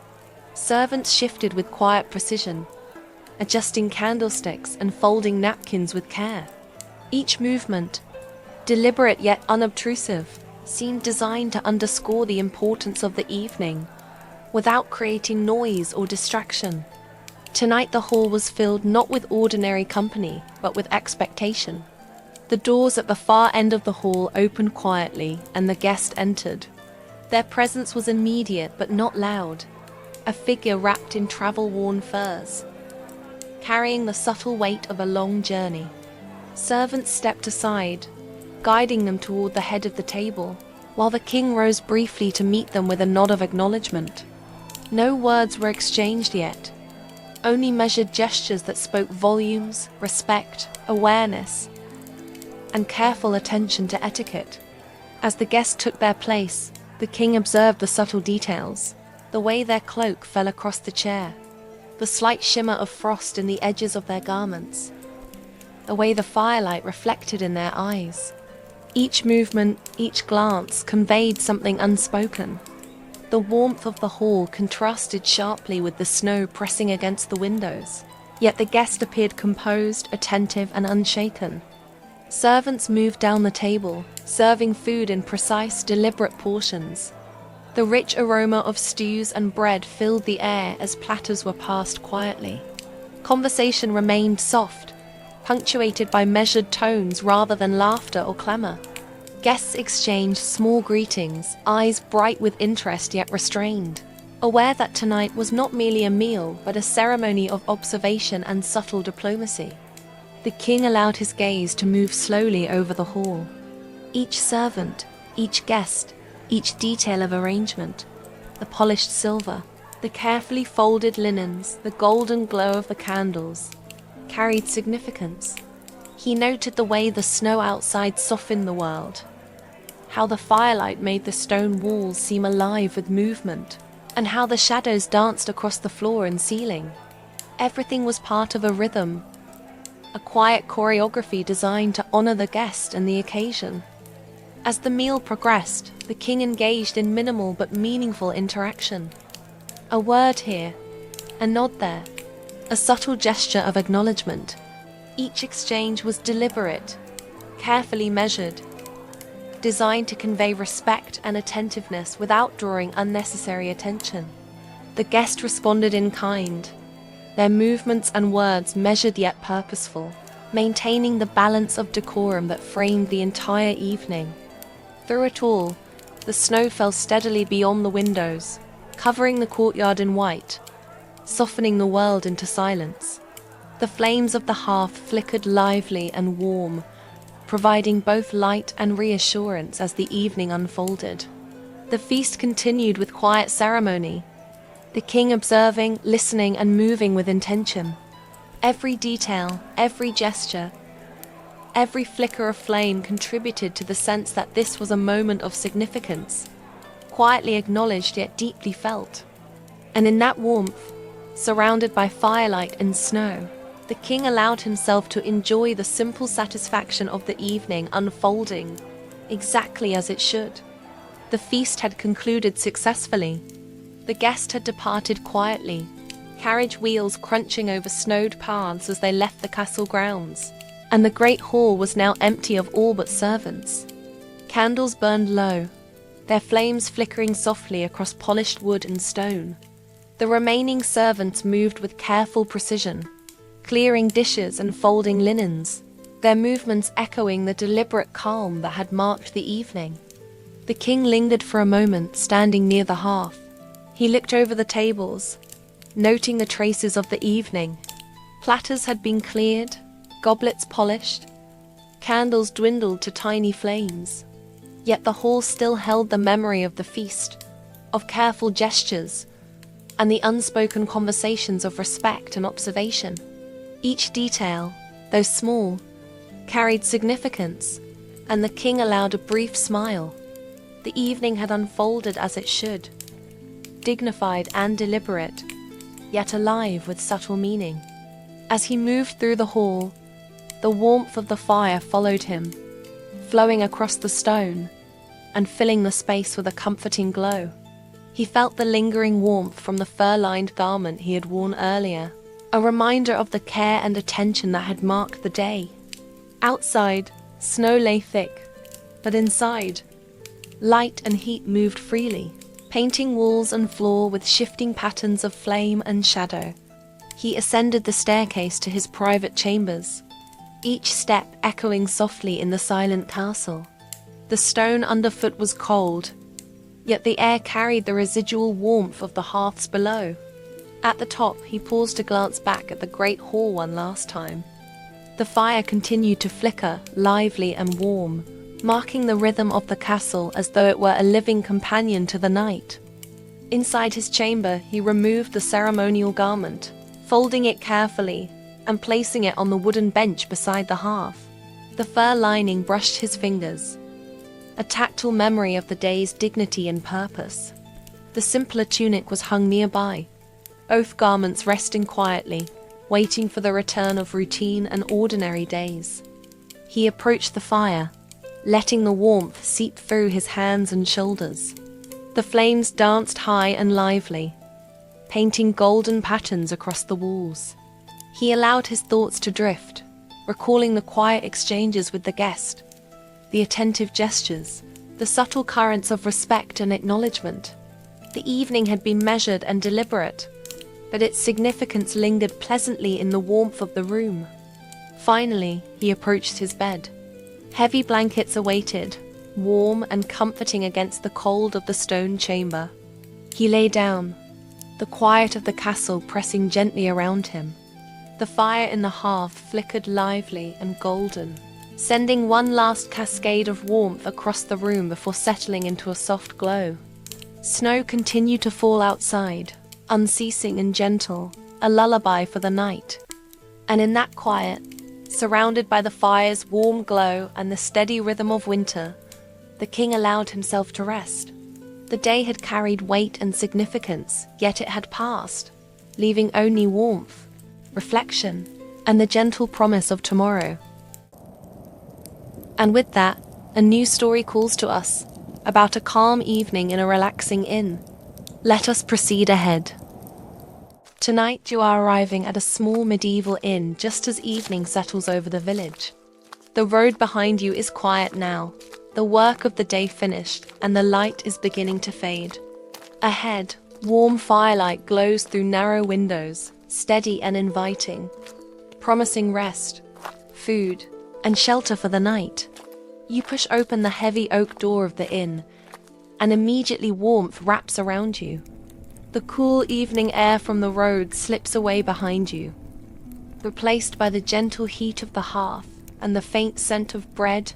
Servants shifted with quiet precision, adjusting candlesticks and folding napkins with care. Each movement, deliberate yet unobtrusive, seemed designed to underscore the importance of the evening, without creating noise or distraction. Tonight the hall was filled not with ordinary company, but with expectation. The doors at the far end of the hall opened quietly, and the guest entered. Their presence was immediate but not loud, a figure wrapped in travel-worn furs, carrying the subtle weight of a long journey. Servants stepped aside, guiding them toward the head of the table, while the king rose briefly to meet them with a nod of acknowledgement. No words were exchanged yet, only measured gestures that spoke volumes, respect, awareness, and careful attention to etiquette. As the guests took their place, the king observed the subtle details, the way their cloak fell across the chair, the slight shimmer of frost in the edges of their garments, the way the firelight reflected in their eyes. Each movement, each glance conveyed something unspoken. The warmth of the hall contrasted sharply with the snow pressing against the windows, yet the guest appeared composed, attentive, and unshaken. Servants moved down the table, serving food in precise, deliberate portions. The rich aroma of stews and bread filled the air as platters were passed quietly. Conversation remained soft, punctuated by measured tones rather than laughter or clamor. Guests exchanged small greetings, eyes bright with interest yet restrained, aware that tonight was not merely a meal but a ceremony of observation and subtle diplomacy. The king allowed his gaze to move slowly over the hall. Each servant, each guest, each detail of arrangement, the polished silver, the carefully folded linens, the golden glow of the candles, carried significance. He noted the way the snow outside softened the world, how the firelight made the stone walls seem alive with movement, and how the shadows danced across the floor and ceiling. Everything was part of a rhythm, a quiet choreography designed to honor the guest and the occasion. As the meal progressed, the king engaged in minimal but meaningful interaction. A word here, a nod there, a subtle gesture of acknowledgement. Each exchange was deliberate, carefully measured, designed to convey respect and attentiveness without drawing unnecessary attention. The guest responded in kind, their movements and words measured yet purposeful, maintaining the balance of decorum that framed the entire evening. Through it all, the snow fell steadily beyond the windows, covering the courtyard in white, softening the world into silence. The flames of the hearth flickered lively and warm, providing both light and reassurance as the evening unfolded. The feast continued with quiet ceremony, the king observing, listening, and moving with intention. Every detail, every gesture, every flicker of flame contributed to the sense that this was a moment of significance, quietly acknowledged yet deeply felt. And in that warmth, surrounded by firelight and snow, The king allowed himself to enjoy the simple satisfaction of the evening unfolding exactly as it should. The feast had concluded successfully. The guest had departed quietly, carriage wheels crunching over snowed paths as they left the castle grounds, and the great hall was now empty of all but servants. Candles burned low, their flames flickering softly across polished wood and stone. The remaining servants moved with careful precision, clearing dishes and folding linens, their movements echoing the deliberate calm that had marked the evening. The king lingered for a moment, standing near the hearth. He looked over the tables, noting the traces of the evening. Platters had been cleared, goblets polished, candles dwindled to tiny flames. Yet the hall still held the memory of the feast, of careful gestures, and the unspoken conversations of respect and observation. Each detail, though small, carried significance, and the king allowed a brief smile. The evening had unfolded as it should, dignified and deliberate, yet alive with subtle meaning. As he moved through the hall, the warmth of the fire followed him, flowing across the stone and filling the space with a comforting glow. He felt the lingering warmth from the fur-lined garment he had worn earlier, a reminder of the care and attention that had marked the day. Outside, snow lay thick, but inside, light and heat moved freely, painting walls and floor with shifting patterns of flame and shadow. He ascended the staircase to his private chambers, each step echoing softly in the silent castle. The stone underfoot was cold, yet the air carried the residual warmth of the hearths below. At the top, he paused to glance back at the great hall one last time. The fire continued to flicker, lively and warm, marking the rhythm of the castle as though it were a living companion to the night. Inside his chamber, he removed the ceremonial garment, folding it carefully and placing it on the wooden bench beside the hearth. The fur lining brushed his fingers, a tactile memory of the day's dignity and purpose. The simpler tunic was hung nearby, both garments resting quietly, waiting for the return of routine and ordinary days. He approached the fire, letting the warmth seep through his hands and shoulders. The flames danced high and lively, painting golden patterns across the walls. He allowed his thoughts to drift, recalling the quiet exchanges with the guest, the attentive gestures, the subtle currents of respect and acknowledgement. The evening had been measured and deliberate, but its significance lingered pleasantly in the warmth of the room. Finally, he approached his bed. Heavy blankets awaited, warm and comforting against the cold of the stone chamber. He lay down, the quiet of the castle pressing gently around him. The fire in the hearth flickered lively and golden, sending one last cascade of warmth across the room before settling into a soft glow. Snow continued to fall outside, unceasing and gentle, a lullaby for the night. And in that quiet, surrounded by the fire's warm glow and the steady rhythm of winter, the king allowed himself to rest. The day had carried weight and significance, yet it had passed, leaving only warmth, reflection, and the gentle promise of tomorrow. And with that, a new story calls to us, about a calm evening in a relaxing inn. Let us proceed ahead. Tonight you are arriving at a small medieval inn just as evening settles over the village. The road behind you is quiet now, the work of the day finished, and the light is beginning to fade. Ahead, warm firelight glows through narrow windows, steady and inviting, promising rest, food, and shelter for the night. You push open the heavy oak door of the inn, and immediately warmth wraps around you. The cool evening air from the road slips away behind you, replaced by the gentle heat of the hearth and the faint scent of bread,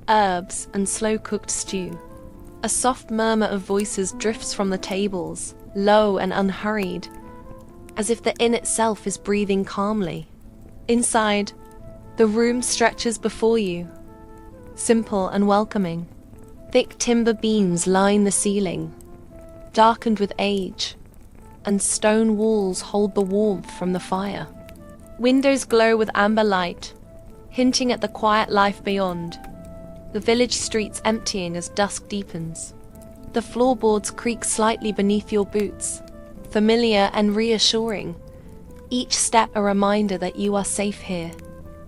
herbs, and slow-cooked stew. A soft murmur of voices drifts from the tables, low and unhurried, as if the inn itself is breathing calmly. Inside, the room stretches before you, simple and welcoming. Thick timber beams line the ceiling, darkened with age, and stone walls hold the warmth from the fire. Windows glow with amber light, hinting at the quiet life beyond. The village streets emptying as dusk deepens. The floorboards creak slightly beneath your boots, familiar and reassuring. Each step a reminder that you are safe here.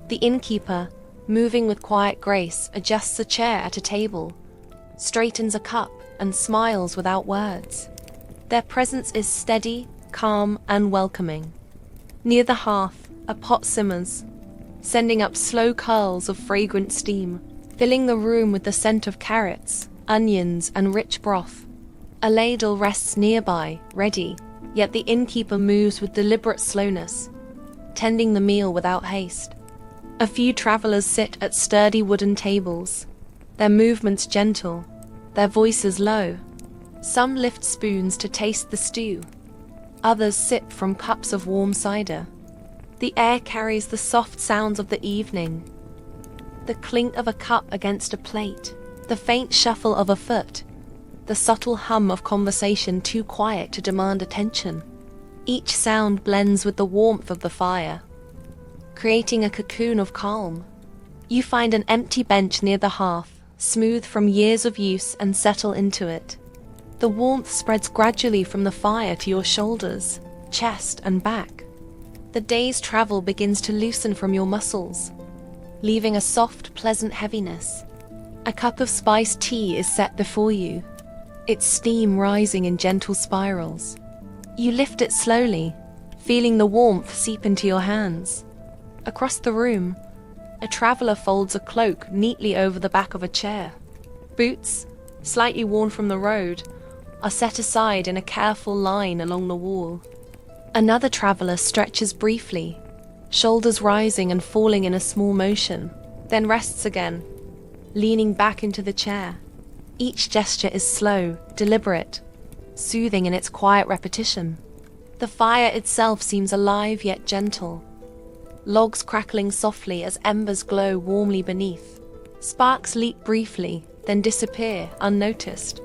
The innkeeper, moving with quiet grace, adjusts a chair at a table, straightens a cup, and smiles without words. Their presence is steady, calm, and welcoming. Near the hearth, a pot simmers, sending up slow curls of fragrant steam, filling the room with the scent of carrots, onions, and rich broth. A ladle rests nearby, ready, yet the innkeeper moves with deliberate slowness, tending the meal without haste. A few travelers sit at sturdy wooden tables, their movements gentle, their voices low. Some lift spoons to taste the stew, others sip from cups of warm cider. The air carries the soft sounds of the evening, the clink of a cup against a plate, the faint shuffle of a foot, the subtle hum of conversation too quiet to demand attention. Each sound blends with the warmth of the fire, creating a cocoon of calm. You find an empty bench near the hearth, smooth from years of use, and settle into it. The warmth spreads gradually from the fire to your shoulders, chest, and back. The day's travel begins to loosen from your muscles, leaving a soft, pleasant heaviness. A cup of spiced tea is set before you, its steam rising in gentle spirals. You lift it slowly, feeling the warmth seep into your hands. Across the room, a traveler folds a cloak neatly over the back of a chair. Boots, slightly worn from the road, are set aside in a careful line along the wall. Another traveler stretches briefly, shoulders rising and falling in a small motion, then rests again, leaning back into the chair. Each gesture is slow, deliberate, soothing in its quiet repetition. The fire itself seems alive yet gentle, logs crackling softly as embers glow warmly beneath. Sparks leap briefly, then disappear unnoticed.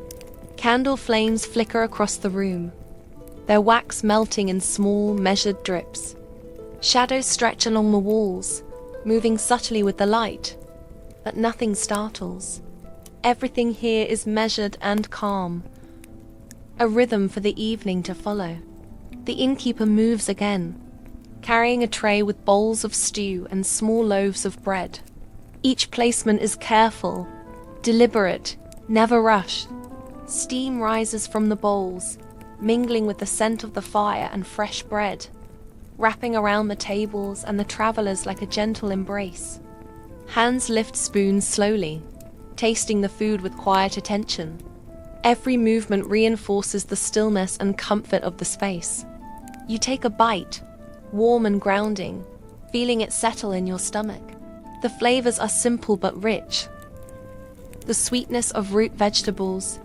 Candle flames flicker across the room, their wax melting in small, measured drips. Shadows stretch along the walls, moving subtly with the light, but nothing startles. Everything here is measured and calm, a rhythm for the evening to follow. The innkeeper moves again, carrying a tray with bowls of stew and small loaves of bread. Each placement is careful, deliberate, never rushed. Steam rises from the bowls, mingling with the scent of the fire and fresh bread, wrapping around the tables and the travelers like a gentle embrace. Hands lift spoons slowly, tasting the food with quiet attention. Every movement reinforces the stillness and comfort of the space. You take a bite, warm and grounding, feeling it settle in your stomach. The flavors are simple but rich. The sweetness of root vegetables,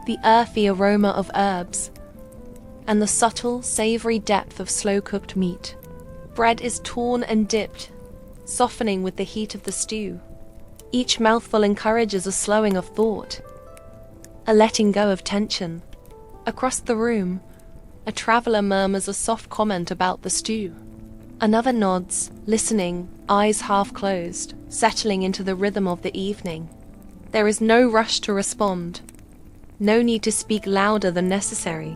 the earthy aroma of herbs, and the subtle, savory depth of slow-cooked meat. Bread is torn and dipped, softening with the heat of the stew. Each mouthful encourages a slowing of thought, a letting go of tension. Across the room, a traveler murmurs a soft comment about the stew. Another nods, listening, eyes half closed, settling into the rhythm of the evening. There is no rush to respond, no need to speak louder than necessary.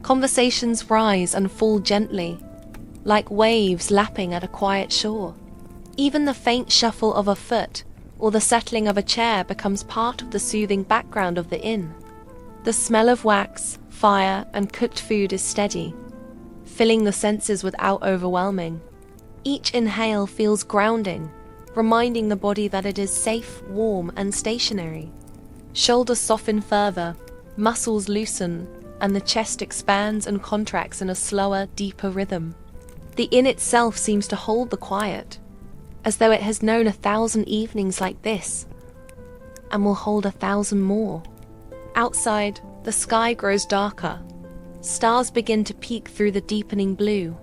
Conversations rise and fall gently, like waves lapping at a quiet shore. Even the faint shuffle of a foot or the settling of a chair becomes part of the soothing background of the inn. The smell of wax, fire, and cooked food is steady, filling the senses without overwhelming. Each inhale feels grounding, reminding the body that it is safe, warm, and stationary. Shoulders soften further, muscles loosen, and the chest expands and contracts in a slower, deeper rhythm. The inn itself seems to hold the quiet, as though it has known 1,000 evenings like this, and will hold 1,000 more. Outside, the sky grows darker. Stars begin to peek through the deepening blue,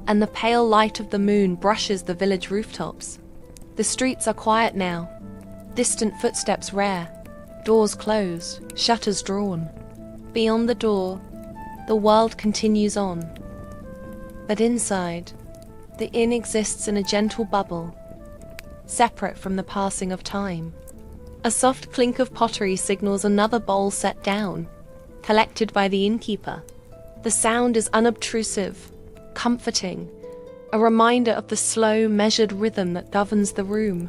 and the pale light of the moon brushes the village rooftops. The streets are quiet now, distant footsteps rare, doors closed, shutters drawn. Beyond the door, the world continues on. But inside, The inn exists in a gentle bubble, separate from the passing of time. A soft clink of pottery signals another bowl set down, collected by the innkeeper. The sound is unobtrusive, comforting, a reminder of the slow, measured rhythm that governs the room.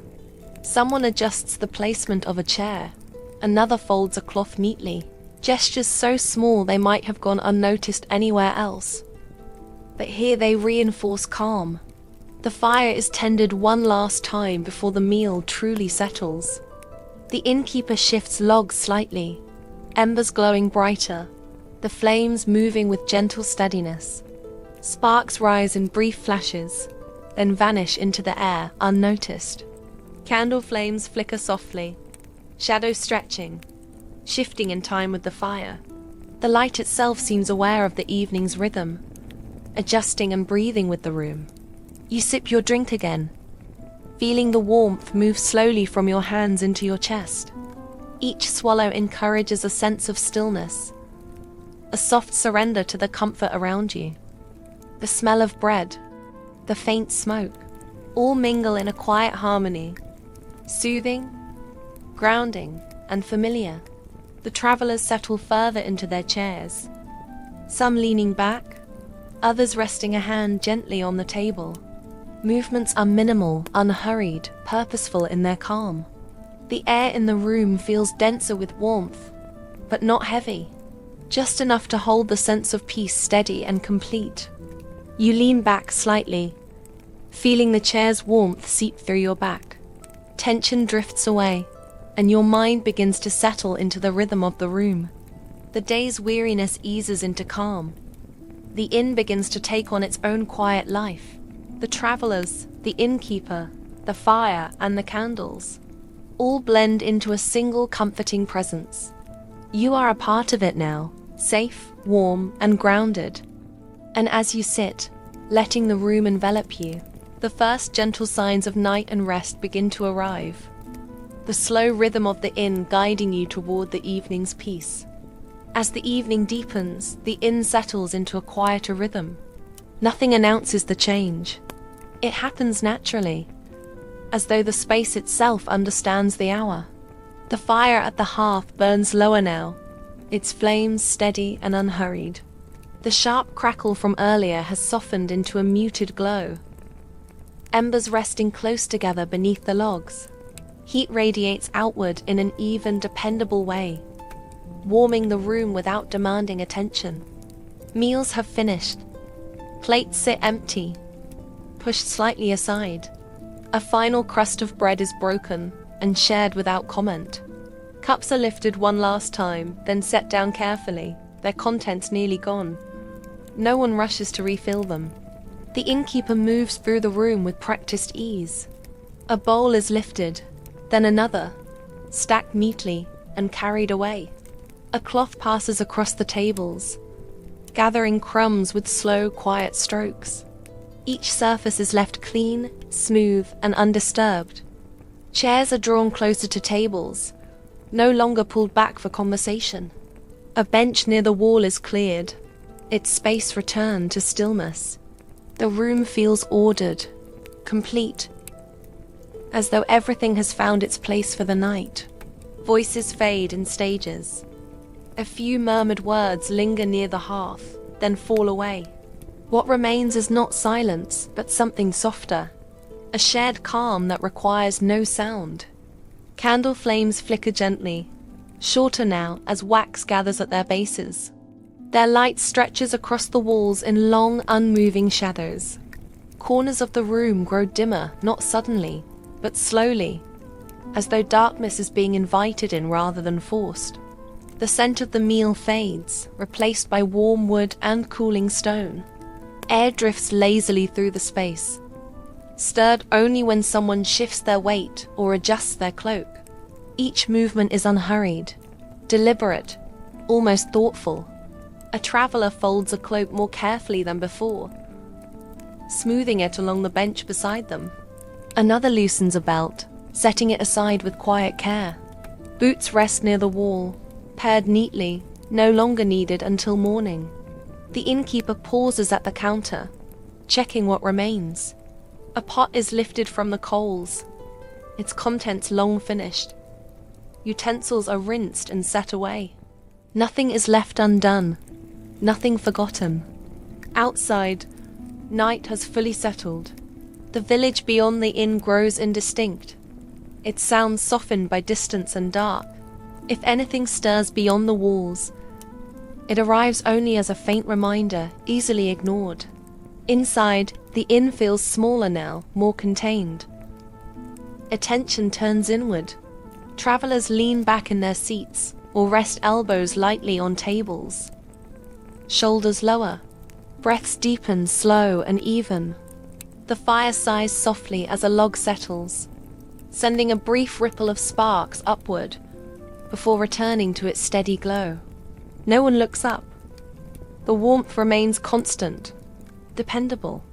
Someone adjusts the placement of a chair. Another folds a cloth neatly. Gestures so small they might have gone unnoticed anywhere else. But here they reinforce calm. The fire is tended one last time before the meal truly settles. The innkeeper shifts logs slightly, embers glowing brighter, the flames moving with gentle steadiness. Sparks rise in brief flashes, then vanish into the air unnoticed. Candle flames flicker softly, shadows stretching, shifting in time with the fire. The light itself seems aware of the evening's rhythm, adjusting and breathing with the room. You sip your drink again, feeling the warmth move slowly from your hands into your chest. Each swallow encourages a sense of stillness, a soft surrender to the comfort around you. The smell of bread, the faint smoke, all mingle in a quiet harmony, soothing, grounding, and familiar. The travelers settle further into their chairs, some leaning back, others resting a hand gently on the table. Movements are minimal, unhurried, purposeful in their calm. The air in the room feels denser with warmth, but not heavy, just enough to hold the sense of peace steady and complete. You lean back slightly, feeling the chair's warmth seep through your back. Tension drifts away, and your mind begins to settle into the rhythm of the room. The day's weariness eases into calm. The inn begins to take on its own quiet life. The travelers, the innkeeper, the fire, and the candles all blend into a single comforting presence. You are a part of it now, safe, warm, and grounded. And as you sit, letting the room envelop you, the first gentle signs of night and rest begin to arrive. The slow rhythm of the inn guiding you toward the evening's peace. As the evening deepens, the inn settles into a quieter rhythm. Nothing announces the change. It happens naturally, as though the space itself understands the hour. The fire at the hearth burns lower now, its flames steady and unhurried. The sharp crackle from earlier has softened into a muted glow. Embers resting close together beneath the logs. Heat radiates outward in an even, dependable way, warming the room without demanding attention. Meals have finished. Plates sit empty, pushed slightly aside. A final crust of bread is broken and shared without comment. Cups are lifted one last time, then set down carefully, their contents nearly gone. No one rushes to refill them. The innkeeper moves through the room with practiced ease. A bowl is lifted, then another, stacked neatly and carried away. A cloth passes across the tables, gathering crumbs with slow, quiet strokes. Each surface is left clean, smooth, and undisturbed. Chairs are drawn closer to tables, no longer pulled back for conversation. A bench near the wall is cleared, its space returned to stillness. The room feels ordered, complete, as though everything has found its place for the night. Voices fade in stages. A few murmured words linger near the hearth, then fall away. What remains is not silence, but something softer, a shared calm that requires no sound. Candle flames flicker gently, shorter now as wax gathers at their bases. Their light stretches across the walls in long, unmoving shadows. Corners of the room grow dimmer, not suddenly, but slowly, as though darkness is being invited in rather than forced. The scent of the meal fades, replaced by warm wood and cooling stone. Air drifts lazily through the space, stirred only when someone shifts their weight or adjusts their cloak. Each movement is unhurried, deliberate, almost thoughtful. A traveler folds a cloak more carefully than before, smoothing it along the bench beside them. Another loosens a belt, setting it aside with quiet care. Boots rest near the wall, paired neatly, no longer needed until morning. The innkeeper pauses at the counter, checking what remains. A pot is lifted from the coals, its contents long finished. Utensils are rinsed and set away. Nothing is left undone, nothing forgotten. Outside, night has fully settled. The village beyond the inn grows indistinct, its sounds softened by distance and dark. If anything stirs beyond the walls, it arrives only as a faint reminder, easily ignored. Inside, the inn feels smaller now, more contained. Attention turns inward. Travelers lean back in their seats or rest elbows lightly on tables. Shoulders lower. Breaths deepen, slow and even. The fire sighs softly as a log settles, sending a brief ripple of sparks upward before returning to its steady glow. No one looks up. The warmth remains constant, dependable.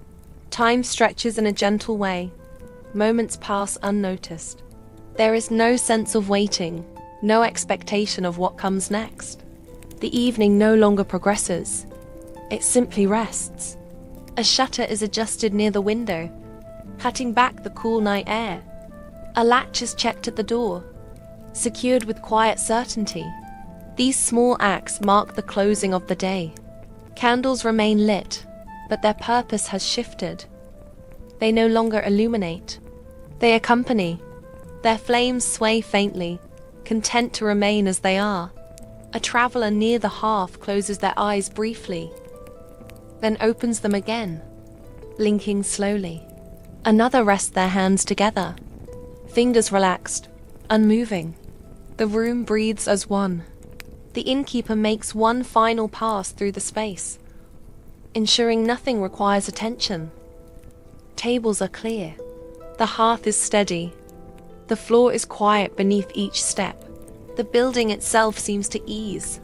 Time stretches in a gentle way. Moments pass unnoticed. There is no sense of waiting, no expectation of what comes next. The evening no longer progresses. It simply rests. A shutter is adjusted near the window, cutting back the cool night air. A latch is checked at the door, secured with quiet certainty. These small acts mark the closing of the day. Candles remain lit, but their purpose has shifted. They no longer illuminate. They accompany. Their flames sway faintly, content to remain as they are. A traveler near the hearth closes their eyes briefly, then opens them again, blinking slowly. Another rests their hands together, fingers relaxed, unmoving. The room breathes as one. The innkeeper makes one final pass through the space, ensuring nothing requires attention. Tables are clear. The hearth is steady. The floor is quiet beneath each step. The building itself seems to ease,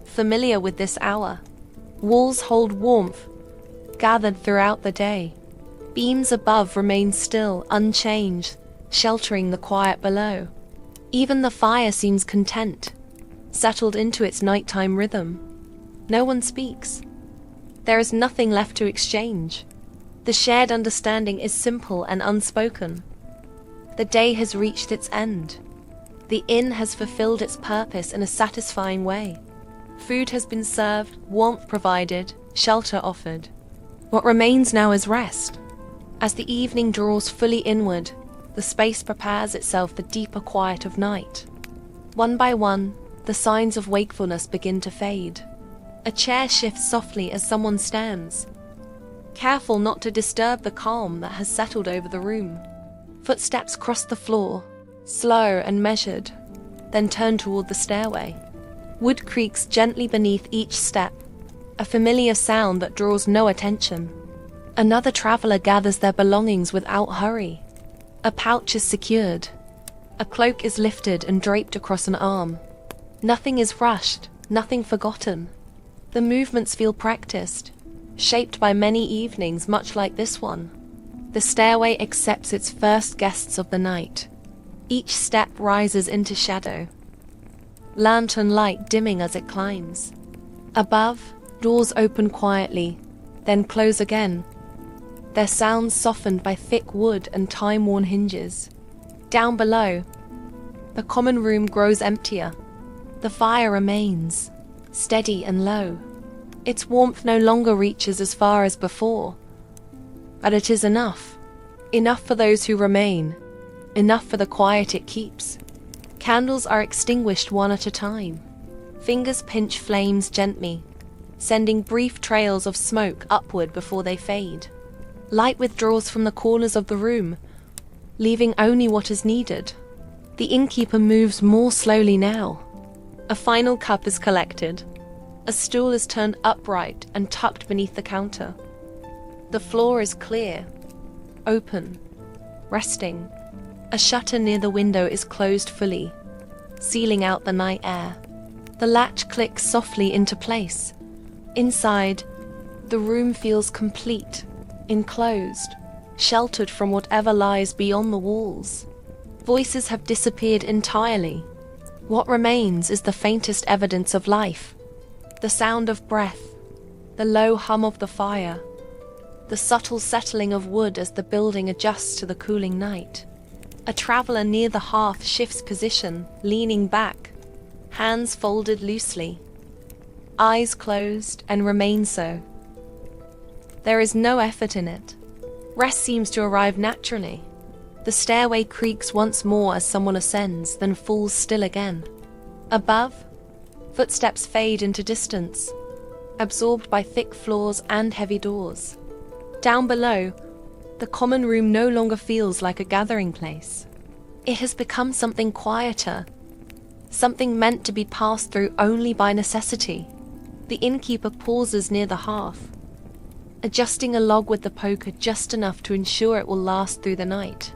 familiar with this hour. Walls hold warmth, gathered throughout the day. Beams above remain still, unchanged, sheltering the quiet below. Even the fire seems content, settled into its nighttime rhythm. No one speaks. There is nothing left to exchange. The shared understanding is simple and unspoken. The day has reached its end. The inn has fulfilled its purpose in a satisfying way. Food has been served, warmth provided, shelter offered. What remains now is rest. As the evening draws fully inward, the space prepares itself for the deeper quiet of night. One by one, the signs of wakefulness begin to fade. A chair shifts softly as someone stands, careful not to disturb the calm that has settled over the room. Footsteps cross the floor, slow and measured, then turn toward the stairway. Wood creaks gently beneath each step, a familiar sound that draws no attention. Another traveler gathers their belongings without hurry. A pouch is secured. A cloak is lifted and draped across an arm. Nothing is rushed, nothing forgotten. The movements feel practiced, shaped by many evenings much like this one. The stairway accepts its first guests of the night. Each step rises into shadow, lantern light dimming as it climbs. Above, doors open quietly, then close again, their sounds softened by thick wood and time-worn hinges. Down below, the common room grows emptier. The fire remains, steady and low. Its warmth no longer reaches as far as before, but it is enough. Enough for those who remain, enough for the quiet it keeps. Candles are extinguished one at a time. Fingers pinch flames gently, sending brief trails of smoke upward before they fade. Light withdraws from the corners of the room, leaving only what is needed. The innkeeper moves more slowly now. A final cup is collected. A stool is turned upright and tucked beneath the counter. The floor is clear, open, resting. A shutter near the window is closed fully, sealing out the night air. The latch clicks softly into place. Inside, the room feels complete, enclosed, sheltered from whatever lies beyond the walls. Voices have disappeared entirely. What remains is the faintest evidence of life. The sound of breath, the low hum of the fire, the subtle settling of wood as the building adjusts to the cooling night. A traveler near the hearth shifts position, leaning back, hands folded loosely, eyes closed and remain so. There is no effort in it. Rest seems to arrive naturally. The stairway creaks once more as someone ascends, then falls still again. Above, footsteps fade into distance, absorbed by thick floors and heavy doors. Down below, the common room no longer feels like a gathering place. It has become something quieter, something meant to be passed through only by necessity. The innkeeper pauses near the hearth, adjusting a log with the poker just enough to ensure it will last through the night.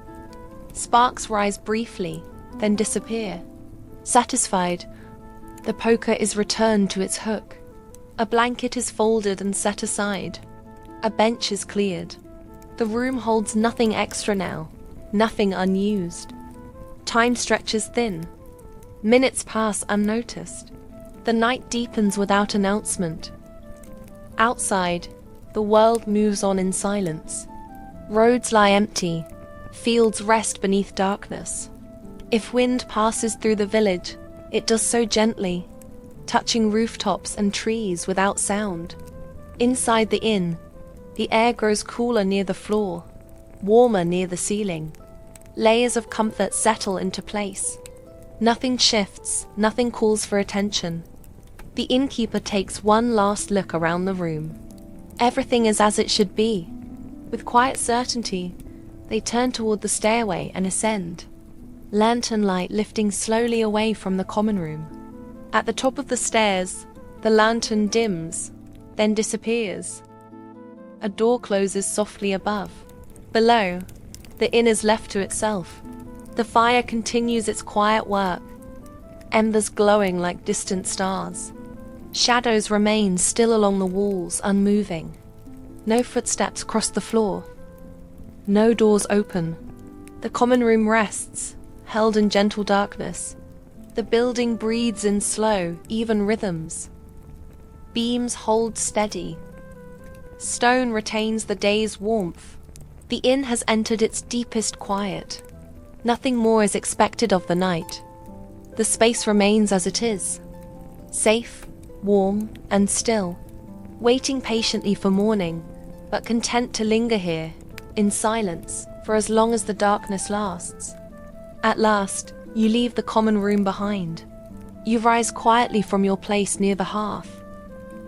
Sparks rise briefly, then disappear. Satisfied, the poker is returned to its hook. A blanket is folded and set aside. A bench is cleared. The room holds nothing extra now, nothing unused. Time stretches thin. Minutes pass unnoticed. The night deepens without announcement. Outside, the world moves on in silence. Roads lie empty, fields rest beneath darkness. If wind passes through the village, it does so gently, touching rooftops and trees without sound. Inside the inn, the air grows cooler near the floor, warmer near the ceiling. Layers of comfort settle into place. Nothing shifts, nothing calls for attention. The innkeeper takes one last look around the room. Everything is as it should be. With quiet certainty, they turn toward the stairway and ascend, lantern light lifting slowly away from the common room. At the top of the stairs, the lantern dims, then disappears. A door closes softly above. Below, the inn is left to itself. The fire continues its quiet work, embers glowing like distant stars. Shadows remain still along the walls, unmoving. No footsteps cross the floor. No doors open. The common room rests, held in gentle darkness. The building breathes in slow, even rhythms. Beams hold steady. Stone retains the day's warmth. The inn has entered its deepest quiet. Nothing more is expected of the night. The space remains as it is, safe, warm, and still, waiting patiently for morning, but content to linger here, in silence, for as long as the darkness lasts. At last, you leave the common room behind. You rise quietly from your place near the hearth,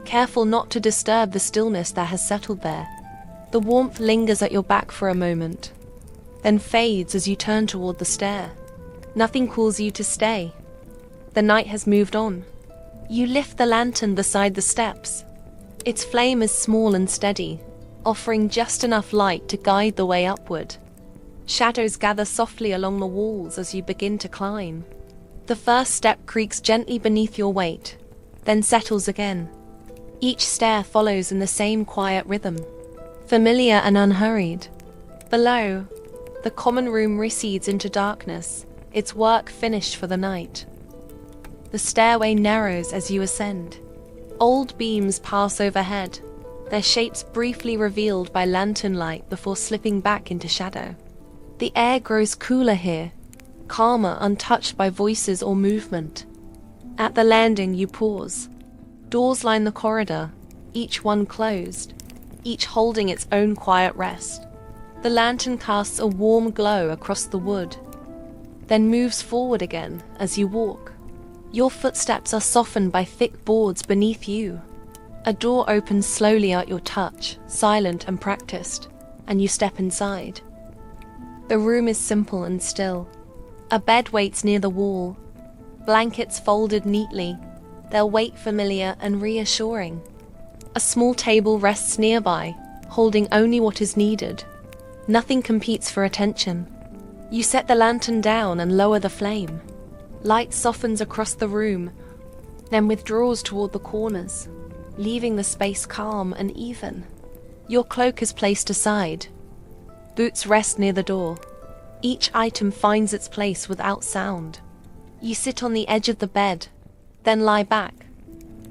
careful not to disturb the stillness that has settled there. The warmth lingers at your back for a moment, then fades as you turn toward the stair. Nothing calls you to stay. The night has moved on. You lift the lantern beside the steps. Its flame is small and steady, offering just enough light to guide the way upward. Shadows gather softly along the walls as you begin to climb. The first step creaks gently beneath your weight, then settles again. Each stair follows in the same quiet rhythm, familiar and unhurried. Below, the common room recedes into darkness, its work finished for the night. The stairway narrows as you ascend. Old beams pass overhead, their shapes briefly revealed by lantern light before slipping back into shadow. The air grows cooler here, calmer, untouched by voices or movement. At the landing, you pause. Doors line the corridor, each one closed, each holding its own quiet rest. The lantern casts a warm glow across the wood, then moves forward again as you walk. Your footsteps are softened by thick boards beneath you. A door opens slowly at your touch, silent and practiced, and you step inside. The room is simple and still. A bed waits near the wall, blankets folded neatly, their weight familiar and reassuring. A small table rests nearby, holding only what is needed. Nothing competes for attention. You set the lantern down and lower the flame. Light softens across the room, then withdraws toward the corners, leaving the space calm and even. Your cloak is placed aside. Boots rest near the door. Each item finds its place without sound. You sit on the edge of the bed, then lie back,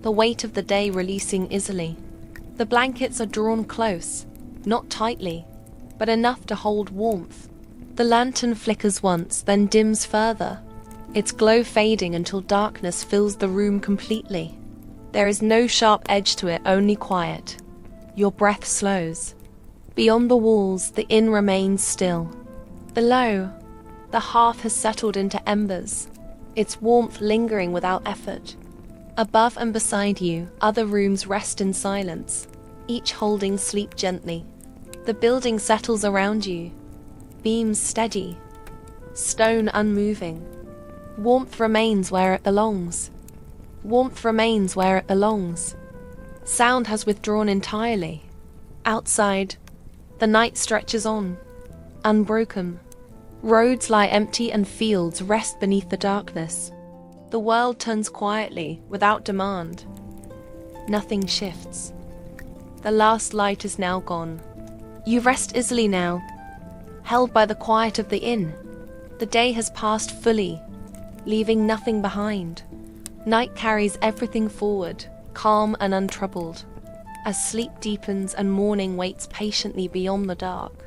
the weight of the day releasing easily. The blankets are drawn close, not tightly, but enough to hold warmth. The lantern flickers once, then dims further, its glow fading until darkness fills the room completely. There is no sharp edge to it, only quiet. Your breath slows. Beyond the walls, the inn remains still. Below, the hearth has settled into embers, its warmth lingering without effort. Above and beside you, other rooms rest in silence, each holding sleep gently. The building settles around you, beams steady, stone unmoving. Warmth remains where it belongs. Warmth remains where it belongs. Sound has withdrawn entirely. Outside, the night stretches on, unbroken. Roads lie empty and fields rest beneath the darkness. The world turns quietly, without demand. Nothing shifts. The last light is now gone. You rest easily now, held by the quiet of the inn. The day has passed fully, leaving nothing behind. Night carries everything forward, calm and untroubled, as sleep deepens and morning waits patiently beyond the dark.